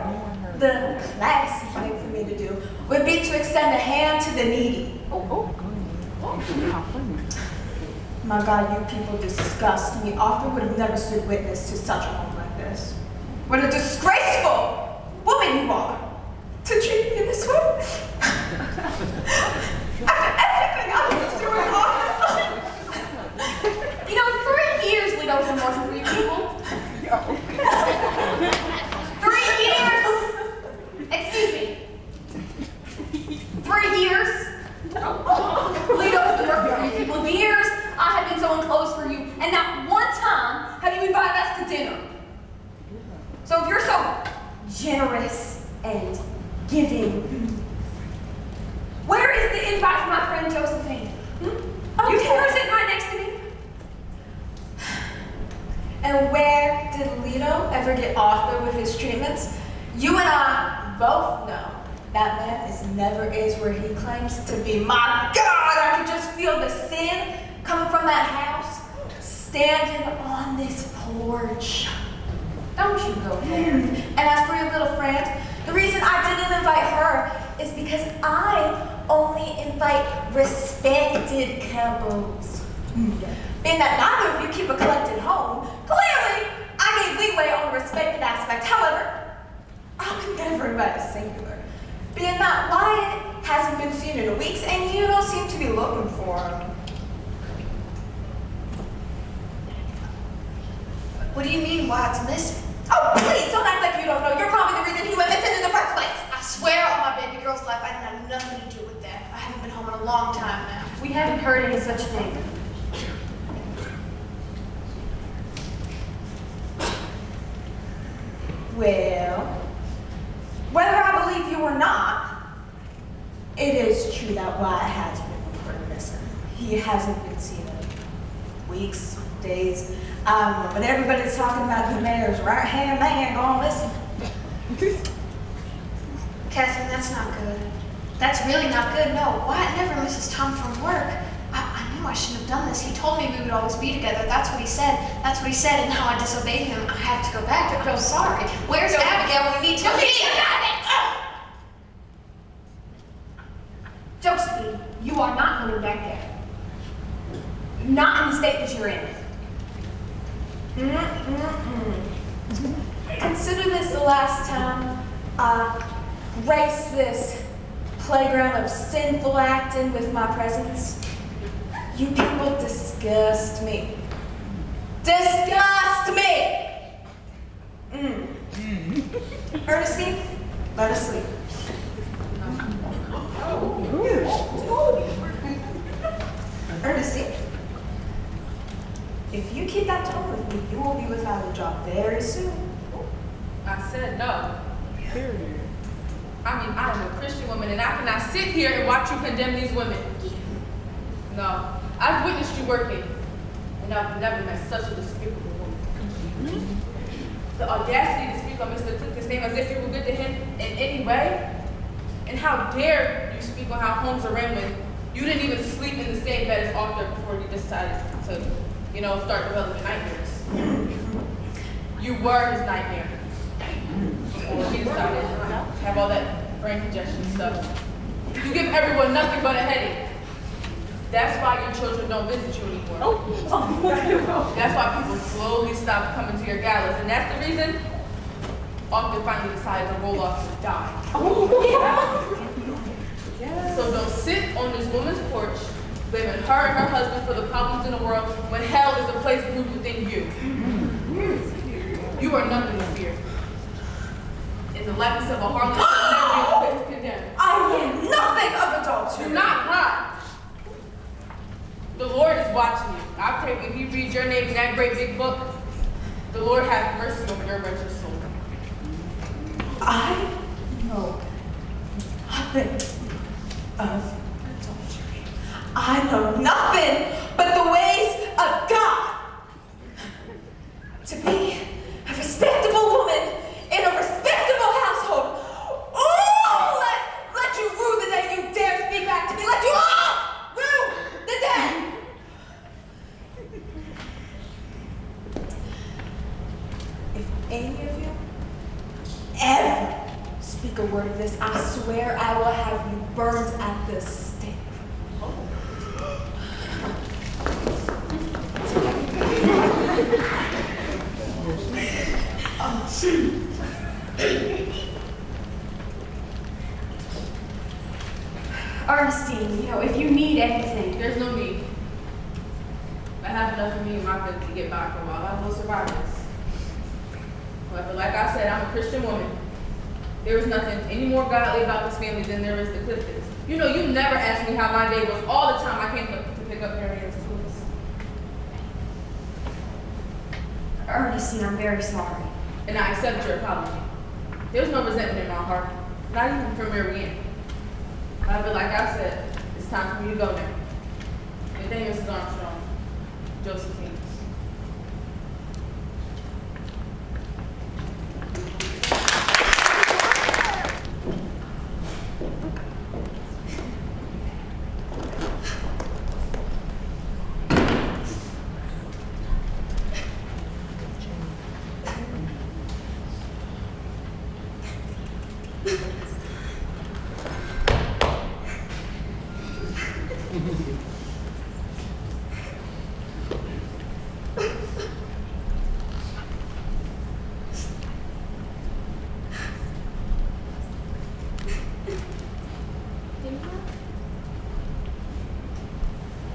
the classy thing for me to do would be to extend a hand to the needy. My God, you people disgust me. Arthur would have never stood witness to such a home like this. What a disgraceful woman you are to treat me this way. and giving. Where is the invite from my friend Josephine? Oh, You yes. can sit right next to me. And where did Lito ever get Arthur with his treatments? You and I both know that man is never is where he claims to be. My God, I could just feel the sin coming from that house, standing on this porch. Don't you go there. And as for your little friend, the reason I didn't invite her is because I only invite respected couples. Being that neither of you keep a collected home, clearly I need leeway on the respected aspect. However, I could never invite a singular. Being that Wyatt hasn't been seen in weeks and you don't seem to be looking for him. What do you mean Wyatt's missing? Oh, please, don't act like you don't know. You're probably the reason he went missing in the first place. I swear on my baby girl's life I didn't have nothing to do with that. I haven't been home in a long time now. We haven't heard any such thing. Well, whether I believe you or not, it is true that Wyatt has been reported missing. He hasn't been seen in weeks, days, I don't know, but everybody's talking about the mayor's right-hand man going missing. Catherine, that's not good. That's really not good. No, Wyatt never misses time from work. I knew I shouldn't have done this. He told me we would always be together. That's what he said. That's what he said, and now I disobeyed him. I have to go back. I'm sorry. Where's Abigail when we need to be? Josephine, you are not going back there. Not in the state that you're in. Consider this the last time I graced this playground of sinful acting with my presence. You people disgust me. Disgust me! Ernestine, let us sleep. Ernestine, if you keep that tone with me, you will be without a job very soon. I said no. I mean, I am a Christian woman and I cannot sit here and watch you condemn these women. No, I've witnessed you working and I've never met such a despicable woman. The audacity to speak on Mr. Clifton's name as if you were good to him in any way? And how dare you speak on how homes are ran when you didn't even sleep in the same bed as Arthur before you decided to, start developing nightmares. You were his nightmare before he decided to have all that brain congestion stuff. You give everyone nothing but a headache. That's why your children don't visit you anymore. That's why people slowly stop coming to your galas, and that's the reason Arthur finally decided to roll off and die. So don't sit on this woman's porch blaming her and her husband for the problems in the world when hell is a place brewed within you. You are nothing to fear. In the likeness of a harlot, you never be the place to condemn. I am nothing of adultery. Do not cry. The Lord is watching you. I pray when He reads your name in that great big book, the Lord have mercy over your wretched soul. I know nothing of adultery. I know nothing but the ways of God. To be a respectable woman in a respectable household. Oh, let you rue the day you dare speak back to me. Let you all rue the day. If any of you ever speak a word of this, I swear I will have you burned at the stake. Ernestine, if you need anything. There's no need. I have enough of me and my family to get by for a while. I will survive this. However, like I said, I'm a Christian woman. There is nothing any more godly about this family than there is the Cliftons. You never asked me how my day was all the time I came to pick up Marianne's tools. Ernestine, I'm very sorry. And I accept your apology. There's no resentment in my heart. Not even for Marianne. But like I said, it's time for me to go now. Good day, Mrs. Armstrong. Josephine.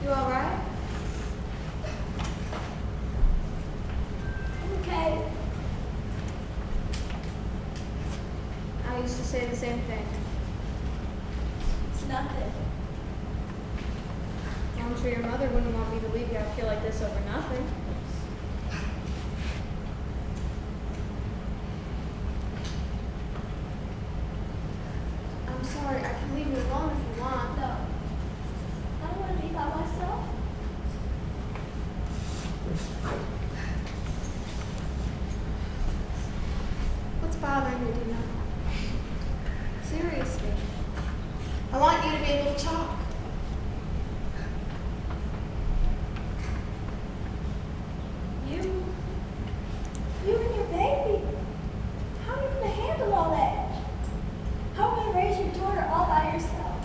You all right? I'm okay. I used to say the same thing. It's nothing. I'm sure your mother wouldn't want me to leave you out here like this over nothing. I'm sorry, I can leave you alone if you want. No. I don't want to be by myself. What's bothering you, Dina? Seriously. I want you to be able to talk. You and your baby. How are you going to handle all that? How are you going to raise your daughter all by yourself?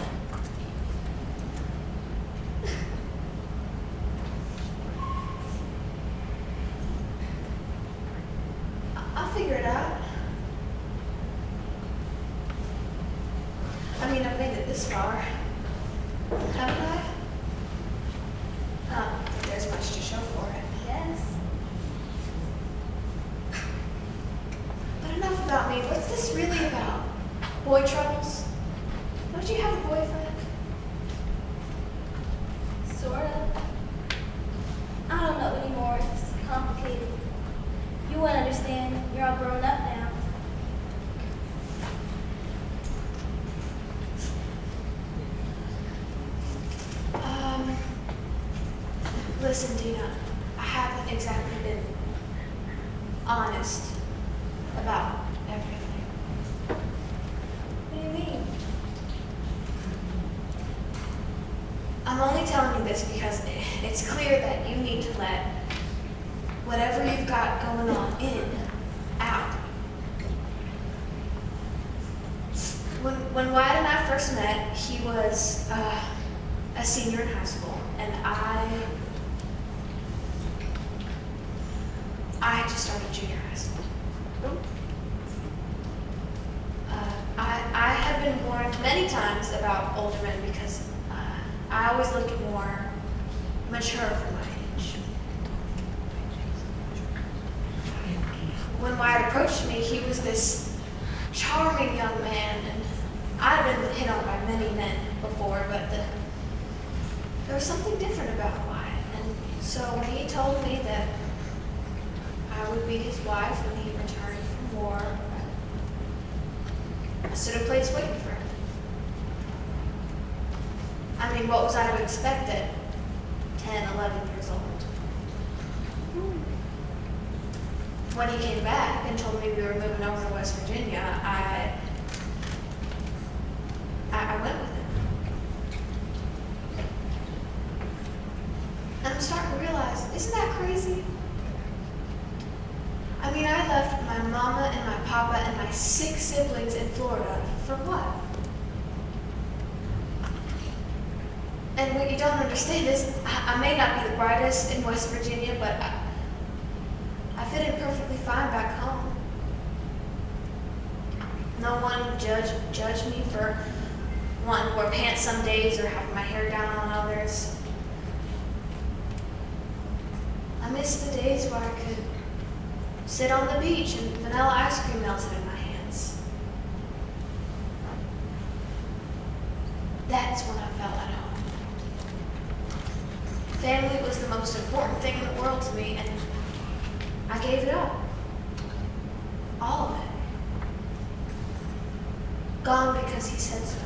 I'll figure it out. I mean, I've made it this far. Haven't I? There's much to show for it. Yes. But enough about me. What's this really about? Boy troubles? Don't you have a boyfriend? Sort of. I don't know anymore. It's complicated. You won't understand. You're all grown up now. Listen, Dina, I haven't exactly been honest about everything. What do you mean? I'm only telling you this because it's clear that you need to let whatever you've got going on out. When Wyatt and I first met, he was a senior in high school, and I had just started junior high school. I had been warned many times about older men because I always looked more mature for my age. When Wyatt approached me, he was this charming young man, and I'd been hit on by many men before, but there was something different about Wyatt. And so when he told me that I would be his wife when he returned from war, I stood a place waiting for him. I mean, what was I to expect at 10, 11 years old? When he came back and told me we were moving over to West Virginia, I went with him. And I'm starting to realize, isn't that crazy? I mean, I left my mama and my papa and my 6 siblings in Florida for what? And what you don't understand is, I may not be the brightest in West Virginia, but I fit in perfectly fine back home. No one judged me for wanting to wear pants some days or having my hair down on others. I miss the days where I could sit on the beach and vanilla ice cream melted in my hands. That's when I felt at home. Family was the most important thing in the world to me, and I gave it up. All of it. gone because he said so.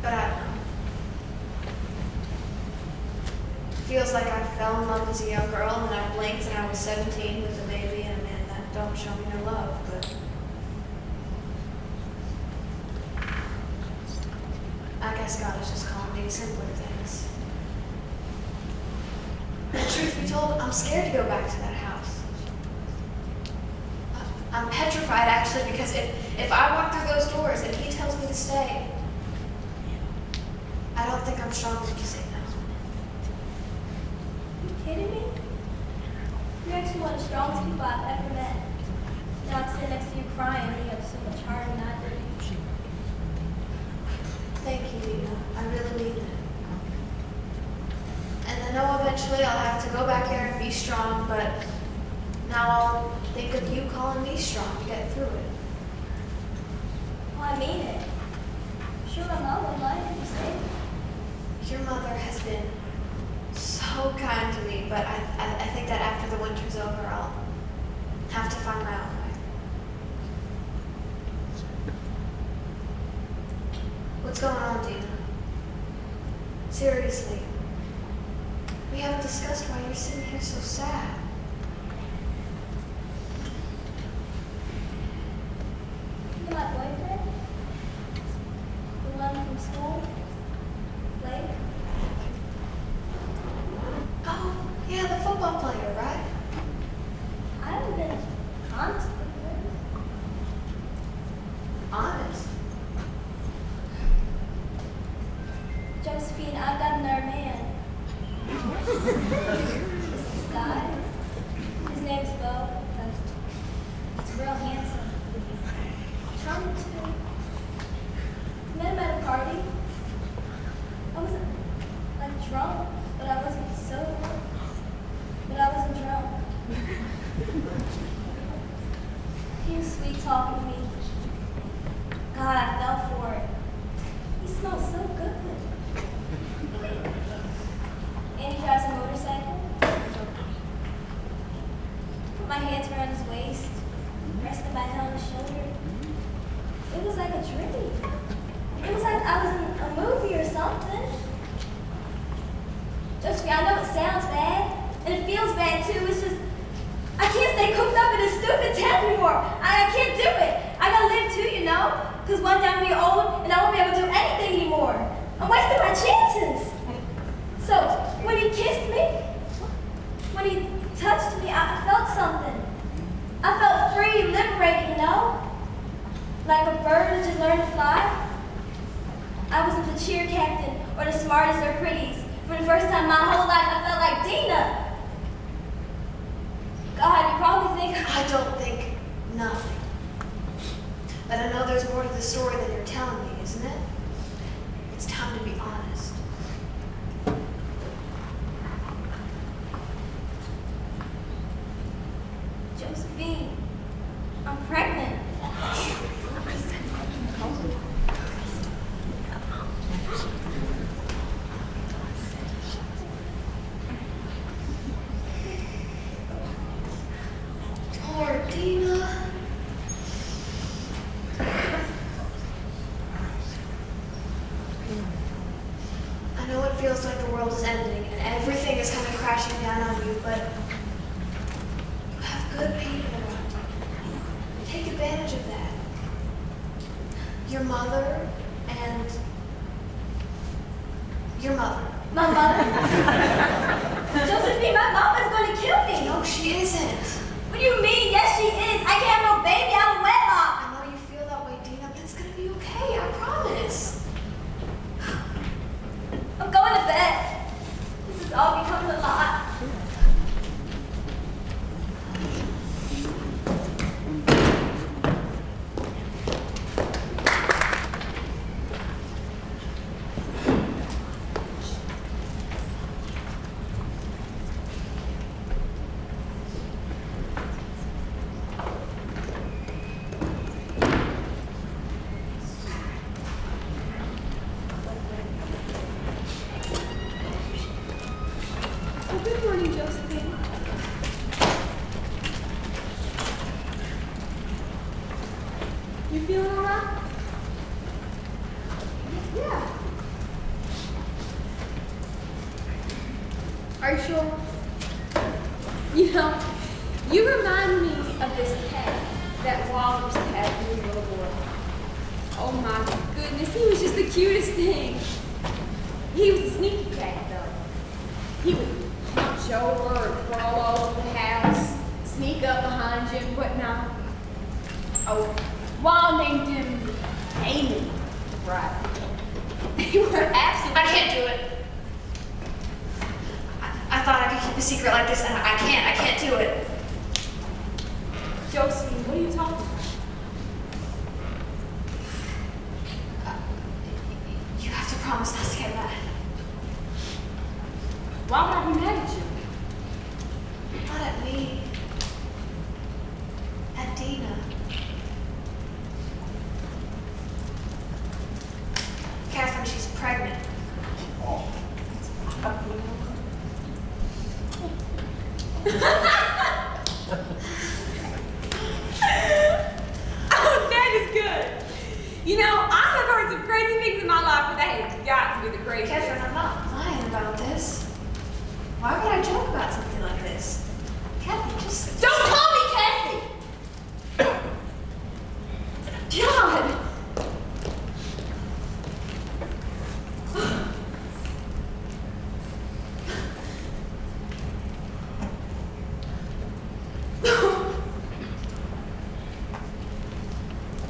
But I don't know. Feels like I fell in love as a young girl and then I blinked and I was 17 with a baby and a man that don't show me no love, but I guess God is just calling me to simpler things. And truth be told, I'm scared to go back to that house. I'm petrified actually because if I walk through those doors and he tells me to stay, I don't think I'm strong enough to say no. You kidding me? You're actually one of the strongest people I've ever met. Now I'm sitting next to you crying and you have so much heart and I do. Thank you, Dina. I really mean it. And I know eventually I'll have to go back there and be strong, but now I'll think of you calling me strong to get through it. Well, I mean it. I'm sure my mom would mind if you stayed. Your mother has been so kind to me, but I think that after the winter's over, I'll have to find my own way. What's going on, Dina? Seriously. We haven't discussed why you're sitting here so sad. You're my boyfriend? The one from school? Blake? Oh, yeah, the football player, right? I haven't been honest with her. Honest. Josephine, I've got another man. This guy. His name's Bo. He's real handsome. Charming too. Met him at a party. I wasn't like drunk, but I wasn't sober. But I wasn't drunk. He was sweet talking to me. God, I fell for it. He smells so good. And he drives a motorcycle. Put my hands around his waist, resting my head on his shoulder. It was like a dream. It was like I was in a movie or something. Josephine, I know it sounds bad, and it feels bad too. It's just, I can't stay cooped up in this stupid town anymore. I can't do it. I gotta live too, you know? Because one day I'm gonna be old, and I won't be able to do anything anymore. I'm wasting my chances. So, when he kissed me, when he touched me, I felt something. I felt free, liberated, you know? Like a bird that just learned to fly. I wasn't the cheer captain or the smartest or prettiest. For the first time in my whole life, I felt like Dina. God, you probably think I don't think nothing. But I know there's more to the story than you're telling me, isn't it? It's time to be honest. Josephine, I'm pregnant. Poor Dina. I know it feels like the world is ending and everything is coming crashing down on you, but you have good people around you. Take advantage of that. Your mother and your mother. My mother. Josephine, my mom is going to kill me. No, she isn't. What do you mean? Yes, she is. I can't have no baby out of wedlock. I know you feel that way, Dina, but it's gonna be okay, I promise. I'm going to bed. This is all becoming a lot. You feeling all right? Yeah. Are you sure? You know, you remind me of this cat that Wall used to have when he was a little boy. Oh my goodness, he was just the cutest thing. He was a sneaky cat, though. He would hunch over and crawl all over the house, sneak up behind you and whatnot. Oh, Wall named him Amy. Right. They were absolutely... I can't do it. I thought I could keep a secret like this, and I can't do it. Josephine, what are you talking about? You have to promise not to get mad. Why would I be mad at you? Not at me. At Dina. Catherine, she's pregnant. Oh, that is good. You know, I have heard some crazy things in my life, but that has got to be the craziest. Catherine, I'm not lying about this. Why would I joke about something like this? Kathy, just... Don't call me Cassie! God!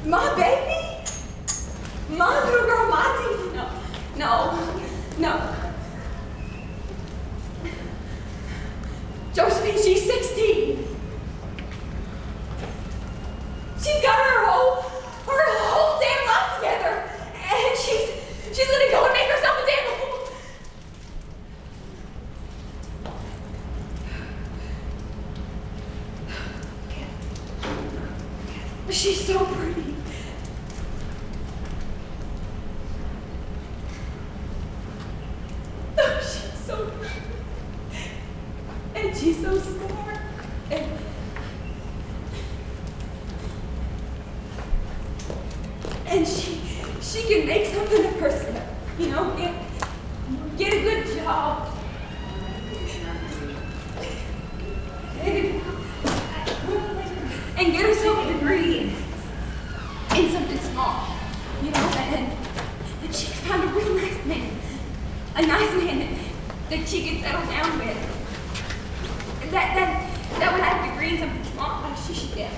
My baby? My little girl, my Dina. No. Josephine, she's 16. She's got her whole damn life together. And she's gonna go and make herself a damn fool. She's so pretty. Oh, she's so pretty. And she's so smart. And she can make something of herself. You know, get a good job. And get herself a degree in something small, you know, and she can find a real nice man, that she can settle down with, that would have a degree in something small like she should get.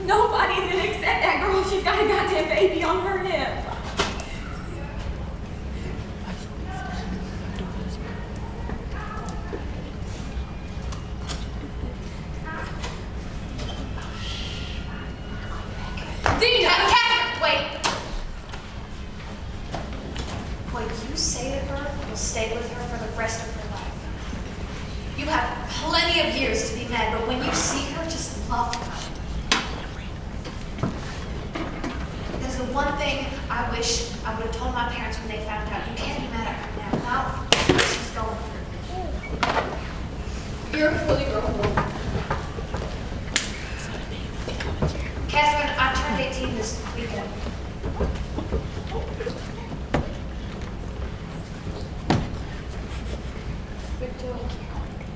Nobody's gonna accept that girl if she's got a goddamn baby on her hip. Dina! Catherine, wait! What you say to her will stay with her for the rest of her life. You have plenty of years to be mad, but when you see her, just love her. There's the one thing I wish I would have told my parents when they found out. You can't be mad at her now. Not what she's going through. You're a fully grown woman. Catherine, I turned 18 this weekend. But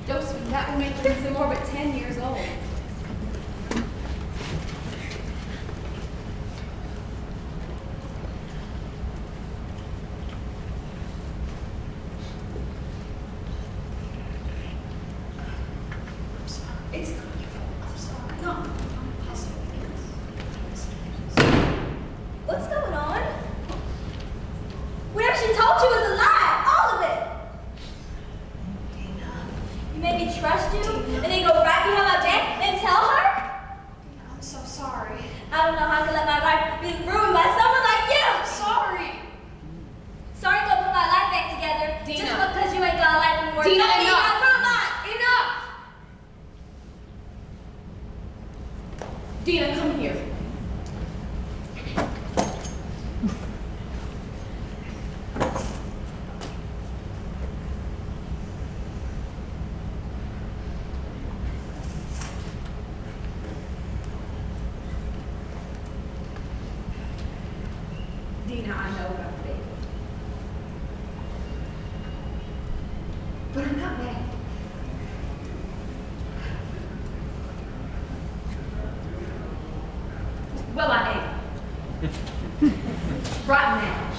Josephine, that will make you more but 10 years old. It's not your fault. I'm sorry. No. What's going on? Whatever she told you was a lie. All of it. You made me trust you and then go right behind my back and tell her? I'm so sorry. I don't know how I can let my life be ruined by someone like you. I'm sorry. Sorry to put my life back together Dina. just because you ain't got a life anymore. Dina, Don't be enough. my front line. Enough! Dina, come here. But I'm not mad. Well, I am. Right now.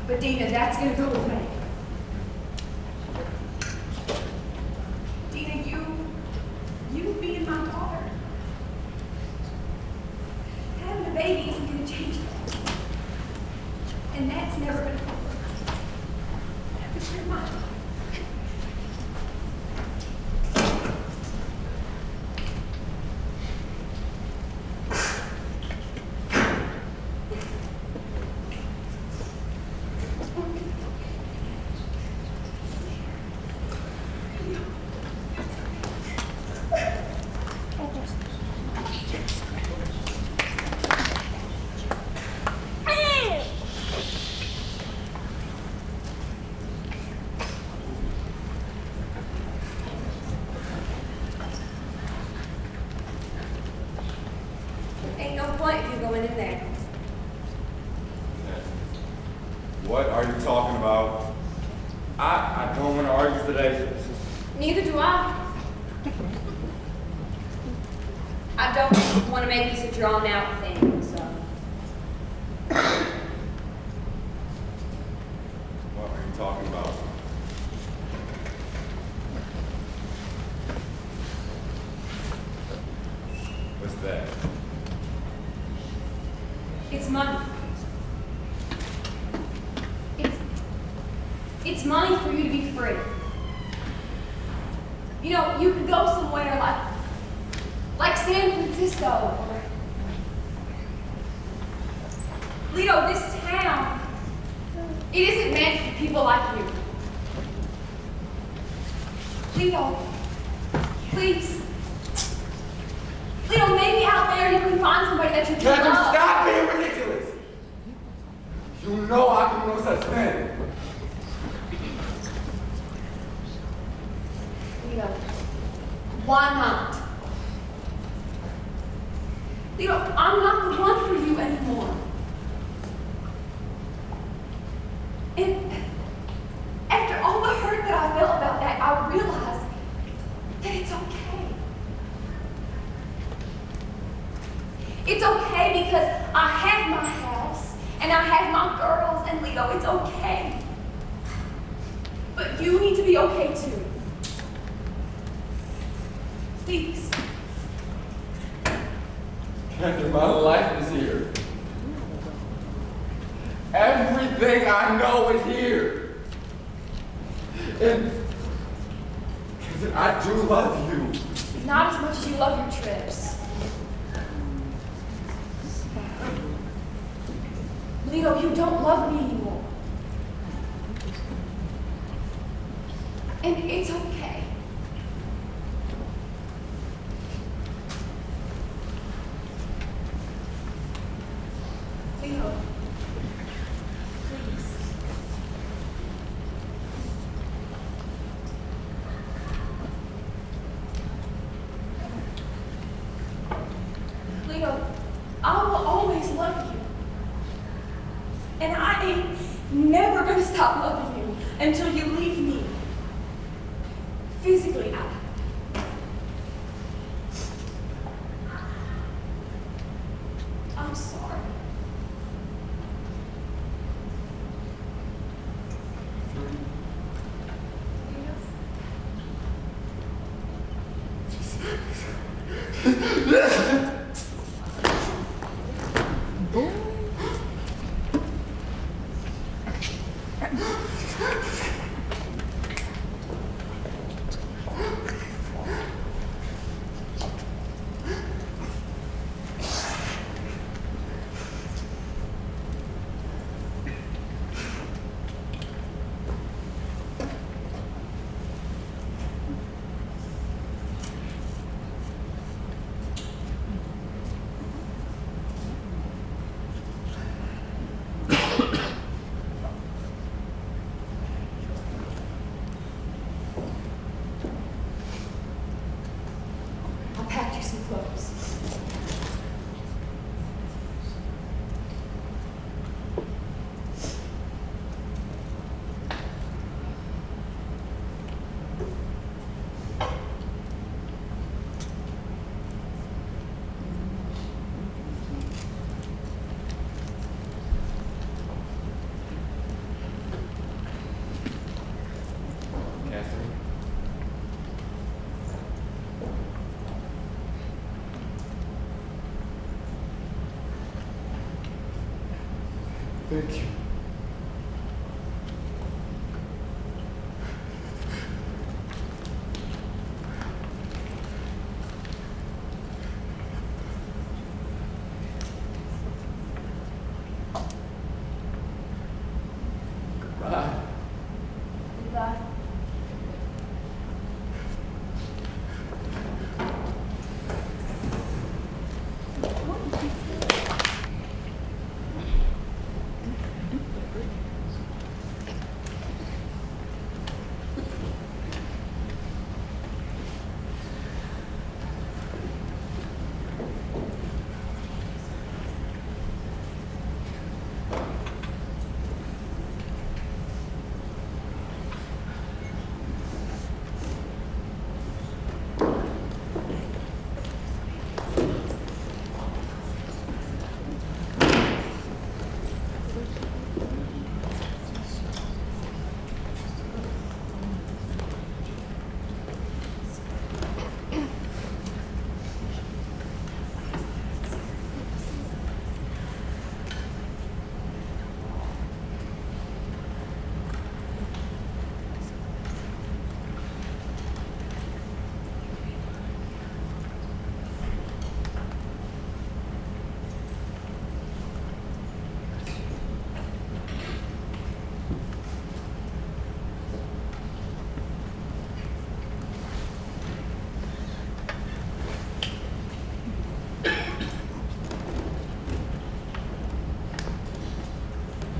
But Dina, that's gonna go away. Dina, you being my daughter, having a baby isn't gonna change that. And that's never gonna happen. But you're mine. Ain't no point if you're going in there. What are you talking about? I don't want to argue today. Neither do I. I don't want to make this a drawn out thing, so. What are you talking about? What's that? It's money. It's money for you to be free. You know, you could go somewhere like San Francisco or Lito, this town, it isn't meant for people like you. Lito, please. Lito, maybe out there you can find somebody that you can Catherine, love. stop being ridiculous! You know I can do no such thing. Lito, why not? Lito, I'm not the one for you anymore. And after all the hurt that I felt about that, I realized that it's okay. It's okay because I have my house and I have my girls and Lito, it's okay. But you need to be okay too. Please. Catherine, my life is here. Everything I know is here. And Catherine, I do love you. Not as much as you love your trips. Lito, you don't love me anymore. And it's okay. Lito, please. Lito, I will always love you. And I ain't never gonna stop loving you until you leave me. Physically out. I'm sorry. Thank you. Goodbye. Goodbye.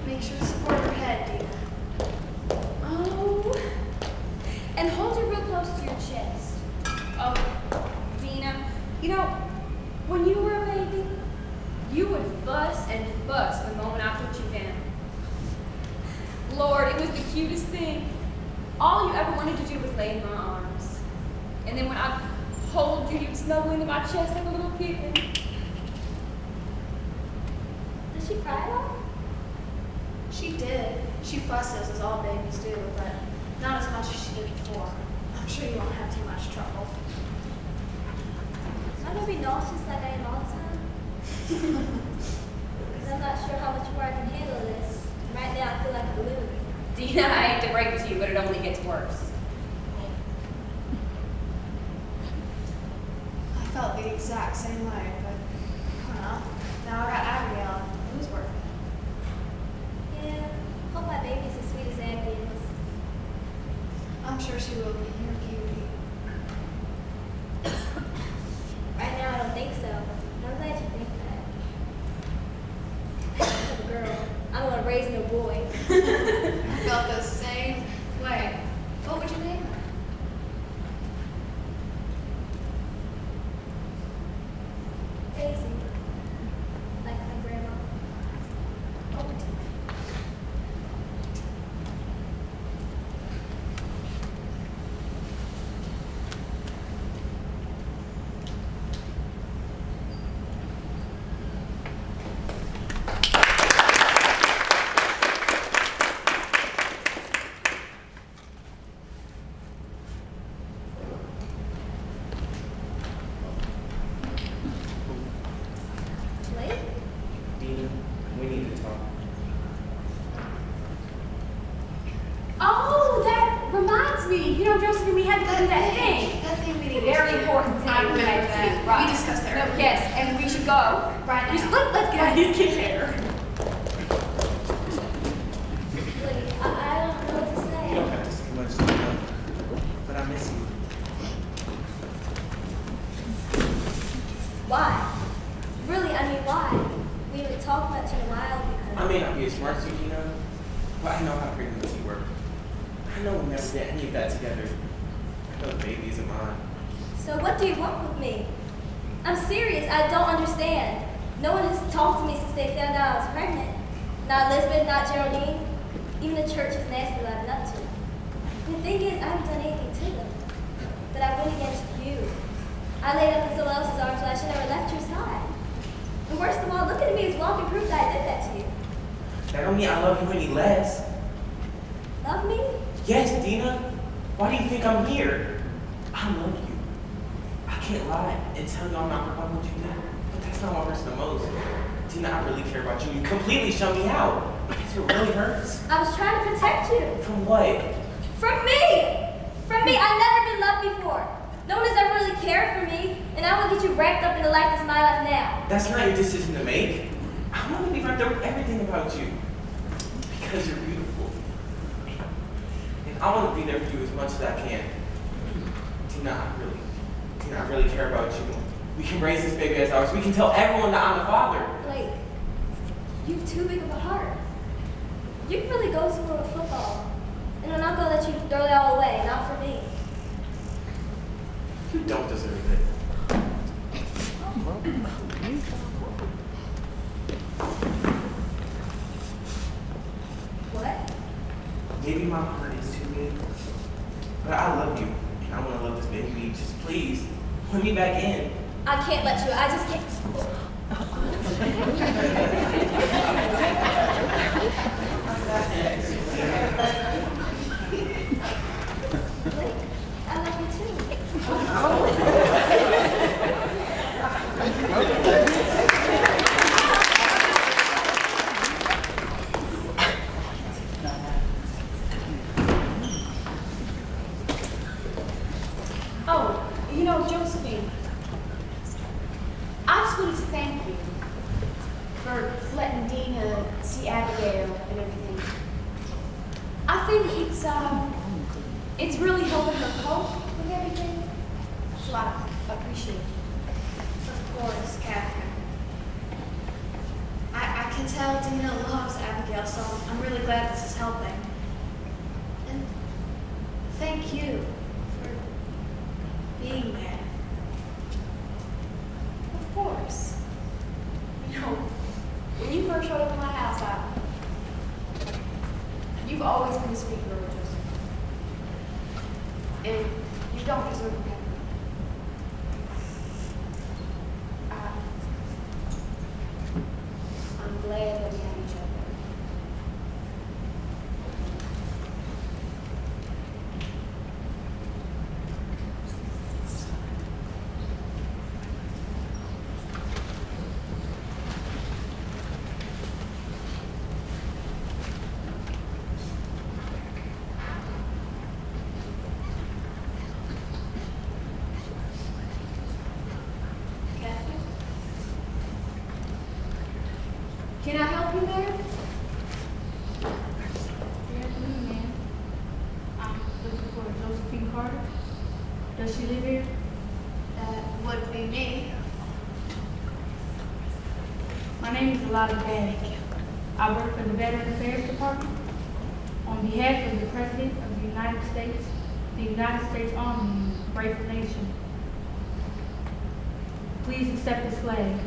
Make sure to support your head, Dina. Oh. And hold it real close to your chest. Oh, Dina, you know, when you were a baby, you would fuss and fuss the moment I put you down. Lord, it was the cutest thing. All you ever wanted to do was lay in my arms. And then when I'd hold you, you'd snuggle into my chest like a little kitten. Does she cry at all? She did. She fusses, as all babies do, but not as much as she did before. I'm sure you won't have too much trouble. Am I gonna be nauseous like I am all the time? Because I'm not sure how much more I can handle this. Right now, I feel like a balloon. Dina, I hate to break it to you, but it only gets worse. I felt the exact same way, but, well, now I got Abigail. It was worth it. Yeah, hope my baby's as sweet as Abby is. I'm sure she will be. You're a cutie. Right now, I don't think so. I'm glad you think that. I'm a girl. I don't want to raise no boy. I felt the same way. What would you name her? Daisy. Like my grandma. Oh, Blake? Dina, we need to talk. Oh, that reminds me. You know, Josephine, we had to go do that thing. That thing we need to Very do. important thing. I remember we had to that. do. Right. We discussed that No, earlier. yes, and we should go. Right We now. should, let's get out of these kids' hair. Blake, I don't know what to say. You don't have to say much, Dina, but I miss you. Why? Really, I mean, why? We haven't talked much in a while because... I may not be as smart as you, Dina, but I know how pregnancy works. I know we'll never get any of that together. I know the baby isn't mine. So what do you want with me? I'm serious, I don't understand. No one has talked to me since they found out I was pregnant. Not Elizabeth, not Geraldine. Even the church hasn't asked me what I've been up to. And the thing is, I haven't done anything to them. But I went against you. I laid up in someone else's arms and I should never left your side. And worst of all, look at me as walking proof that I did that to you. That don't mean I love you any less. Love me? Yes, Dina. Why do you think I'm here? I love you. I can't lie and tell you I'm not proud of what you did, but that's not what hurts the most. Dina, I really care about you. You completely shut me out. Because it really hurts. I was trying to protect you. From what? From me! From me! I've never been loved before. No one has ever really cared for me, and I won't get you wrapped up in a life that's my life now. That's not your decision to make. I want to be wrapped up with everything about you. Because you're beautiful. And I want to be there for you as much as I can. Tina, I really care about you. We can raise this baby as ours. We can tell everyone that I'm the father. Blake, you have too big of a heart. You can really go somewhere with football. And I'm not going to let you throw it all away, not for me. You don't deserve it. What? Maybe my heart is too big. But I love you. And I want to love this baby. Just please, put me back in. I can't let you. I just can't. Blake, I love you too. Oh, you know, Josephine, I just wanted to thank you for letting Dina see Abigail and everything. I think it's really helping her cope with everything. So I appreciate it. Of course, Catherine. I can tell Dina loves Abigail, so I'm really glad this is helping. And thank you for being there. Of course. You know, when you first showed up at my house, you've always been a sweet girl, Joseph. And you don't deserve to have I'm glad that we have each other. Catherine? Can I help you there? Good afternoon, ma'am. I'm looking for Josephine Carter. Does she live here? That would be me. My name is Elijah Bannick. I work for the Veteran Affairs Department. On behalf of the President of the United States Army, and the Grateful Nation, please accept this flag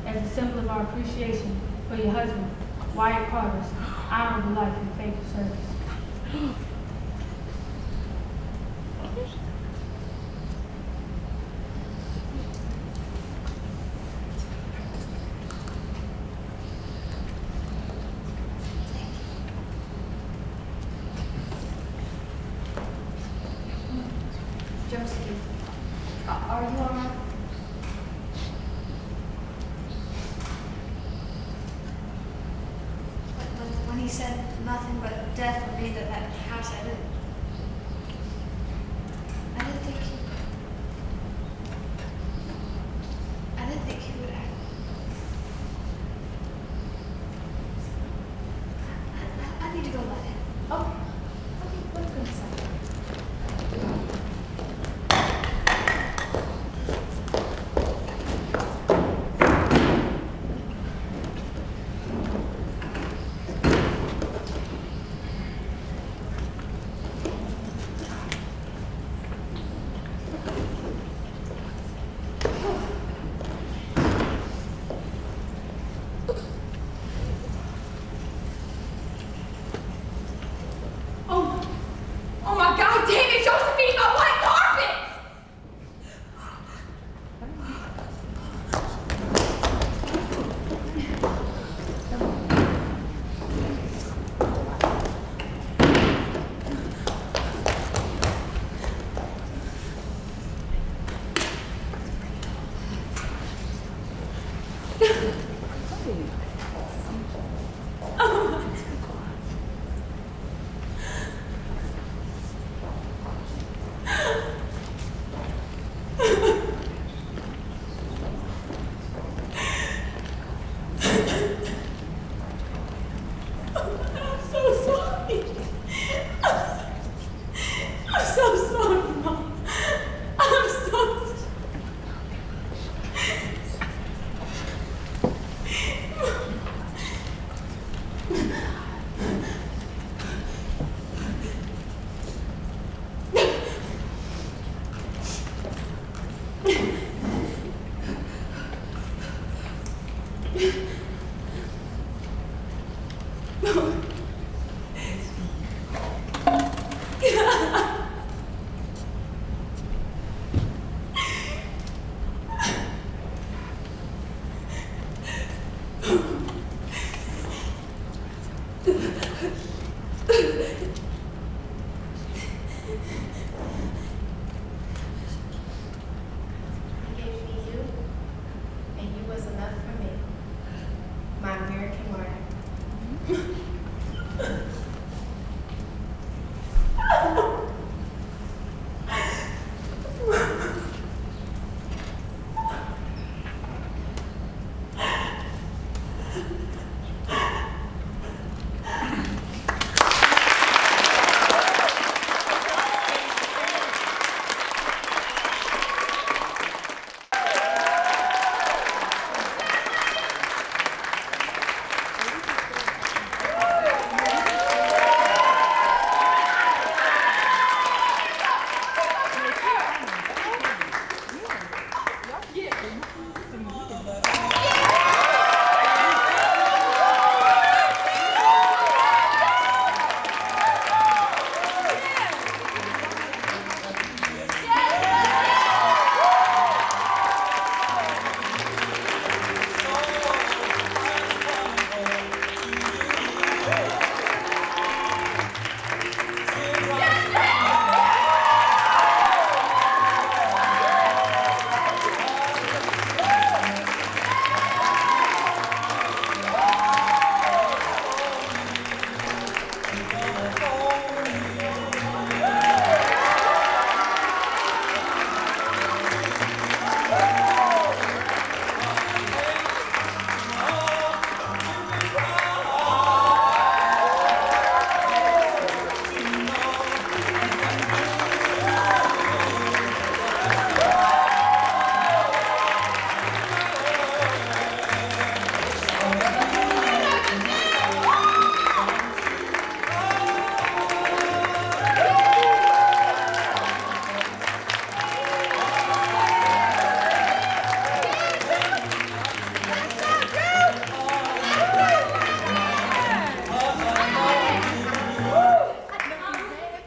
as a symbol of our appreciation for your husband, Wyatt Carter's honorable life and faithful service. Josephine, are you all right? When he said nothing but death would be at that house, I didn't think he would act. I need to go let him. Oh, okay, let's go inside. He gave me you, and you was enough for me. My American martyr.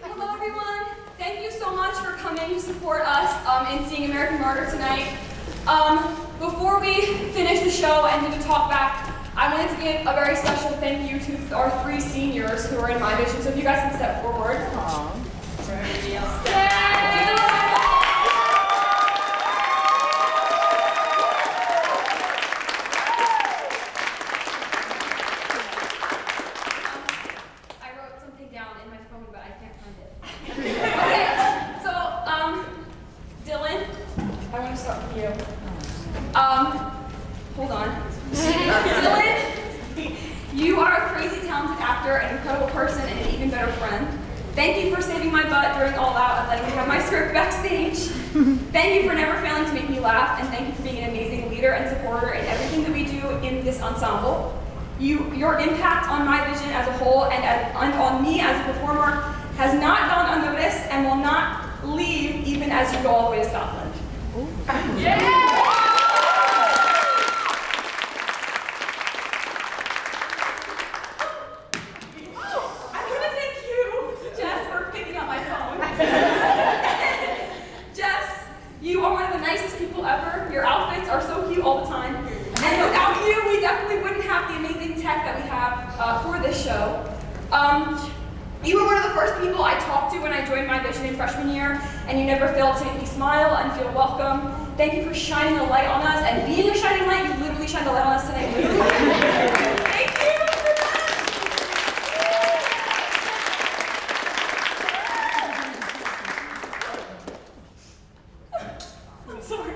Hello, everyone. Thank you so much for coming to support us in seeing American Martyr tonight. Before we finish the show and do the talk back, I wanted to give a very special thank you to our 3 seniors who are in my vision. So if you guys can step forward. I wrote something down in my phone, but I can't find it. Okay, so, Dylan, I want to start with you. Hold on. Dylan, you are a crazy talented actor, an incredible person, and an even better friend. Thank you for saving my butt during All Out and letting me have my script backstage. Thank you for never failing to make me laugh, and thank you for being an amazing leader and supporter in everything that we do in this ensemble. Your impact on my vision as a whole and on me as a performer has not gone unnoticed and will not leave even as you go all the way to Scotland. Yeah! I want to thank you, Jess, for picking up my phone. Jess, you are one of the nicest people ever. Your outfits are so cute all the time. And without you, we definitely wouldn't have the amazing tech that we have for this show. You were one of the first people I talked to when I joined my vision in freshman year, and you never failed to make me smile and feel welcome. Thank you for shining a light on us, and being a shining light, you literally shined a light on us tonight. Thank you. I'm sorry.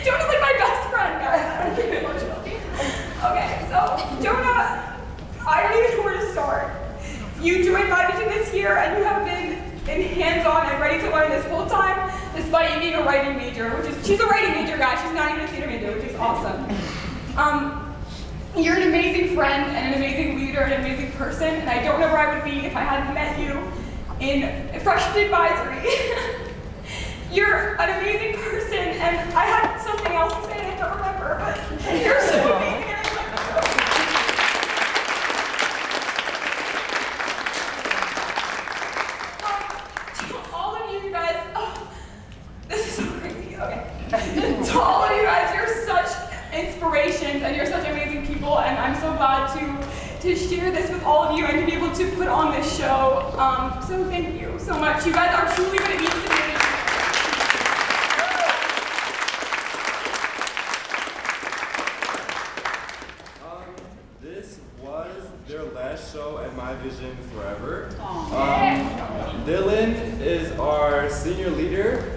Jonah's like my best friend, guys. I'm getting emotional. Okay, so Jonah, I don't even know where to start. You joined my vision this year, and you have been hands-on and ready to learn this whole time, despite you being a writing major, she's a writing major, guys. She's not even a theater major, which is awesome. You're an amazing friend and an amazing leader and an amazing person, and I don't know where I would be if I hadn't met you in freshman advisory. You're an amazing person, and I had something else to say and I don't remember, but you're so amazing. And I love you. To all of you guys, oh, this is so crazy. Okay. To all of you guys, you're such inspirations and you're such amazing people, and I'm so glad to share this with all of you and to be able to put put on this show. So thank you so much. You guys are truly what it means to be. This was their last show at My Vision Forever. Dylan is our senior leader.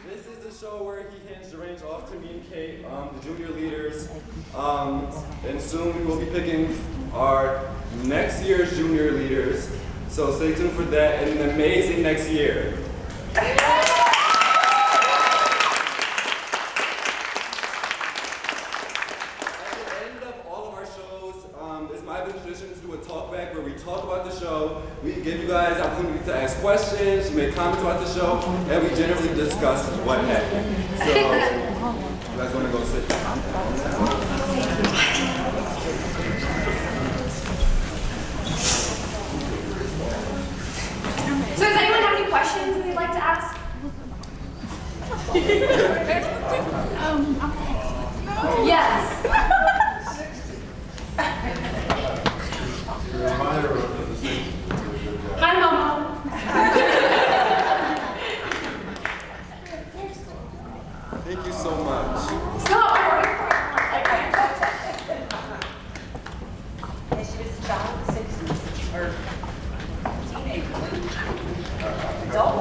This is the show where he hands the reins off to me and Kate, the junior leaders. And soon we will be picking our next year's junior leaders. So stay tuned for that and an amazing next year. It's my tradition to do a talk back where we talk about the show, we give you guys the opportunity to ask questions, make comments about the show, and we generally discuss what happened. So, you guys want to go sit down? So does anyone have any questions that they'd like to ask? Yes. Hi, Mama. Thank you so much. Stop. Yeah, she was a child, 60s, or teenager. Adult.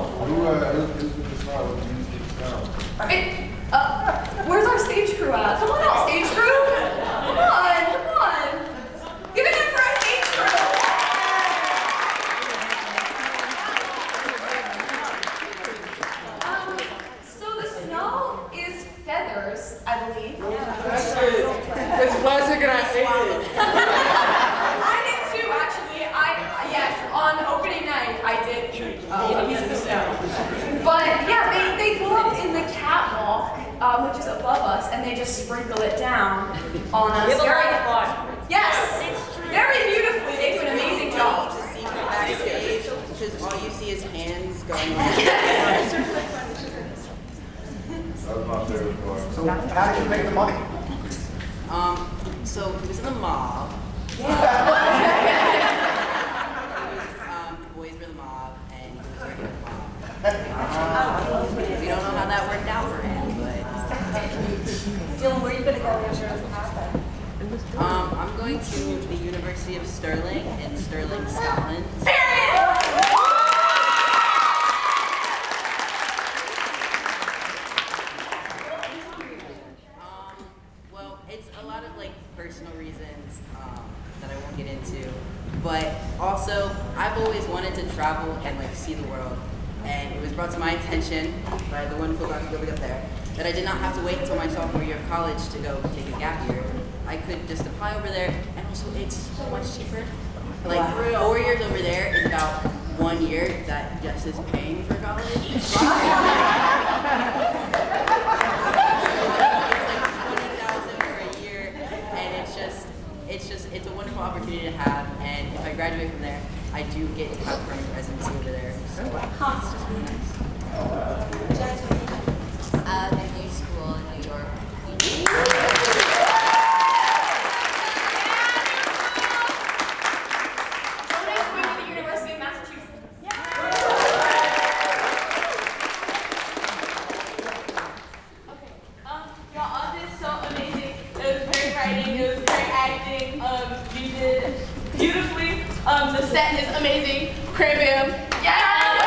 Where's our stage crew at? Come on out, stage crew. Come on, come on. Give it up for our stage crew. So the snow is feathers, I believe. That's it. It's plastic and I hate it. I did too, actually. Yes, on opening night, I did eat a piece of the snow. But yeah, they go up in the catwalk, which is above us, and they just sprinkle it down on us. Yes, very beautifully. They do an amazing job. Backstage, because all you see is hands going on. That was my favorite part. So how did you make the money? So it was in the mob. It was, boys were the mob, and he was working the mob. We don't know how that worked out for him, but. Dylan, where are you going to go after this happen? I'm going to the University of Stirling in Stirling, Scotland. Well, it's a lot of like personal reasons that I won't get into, but also I've always wanted to travel and like see the world, and it was brought to my attention by the wonderful Dr. Gilbert up there that I did not have to wait until my sophomore year of college to go take a gap year. I could just apply over there, and also it's so much cheaper. Like 4 years over there is about 1 year that Jess is paying for college. It's like $20,000 for a year, and it's a wonderful opportunity to have. And if I graduate from there, I do get to have permanent residency over there. So it's just really nice. The new school in New York. You did beautifully. The set is amazing. Cram bam. Yeah!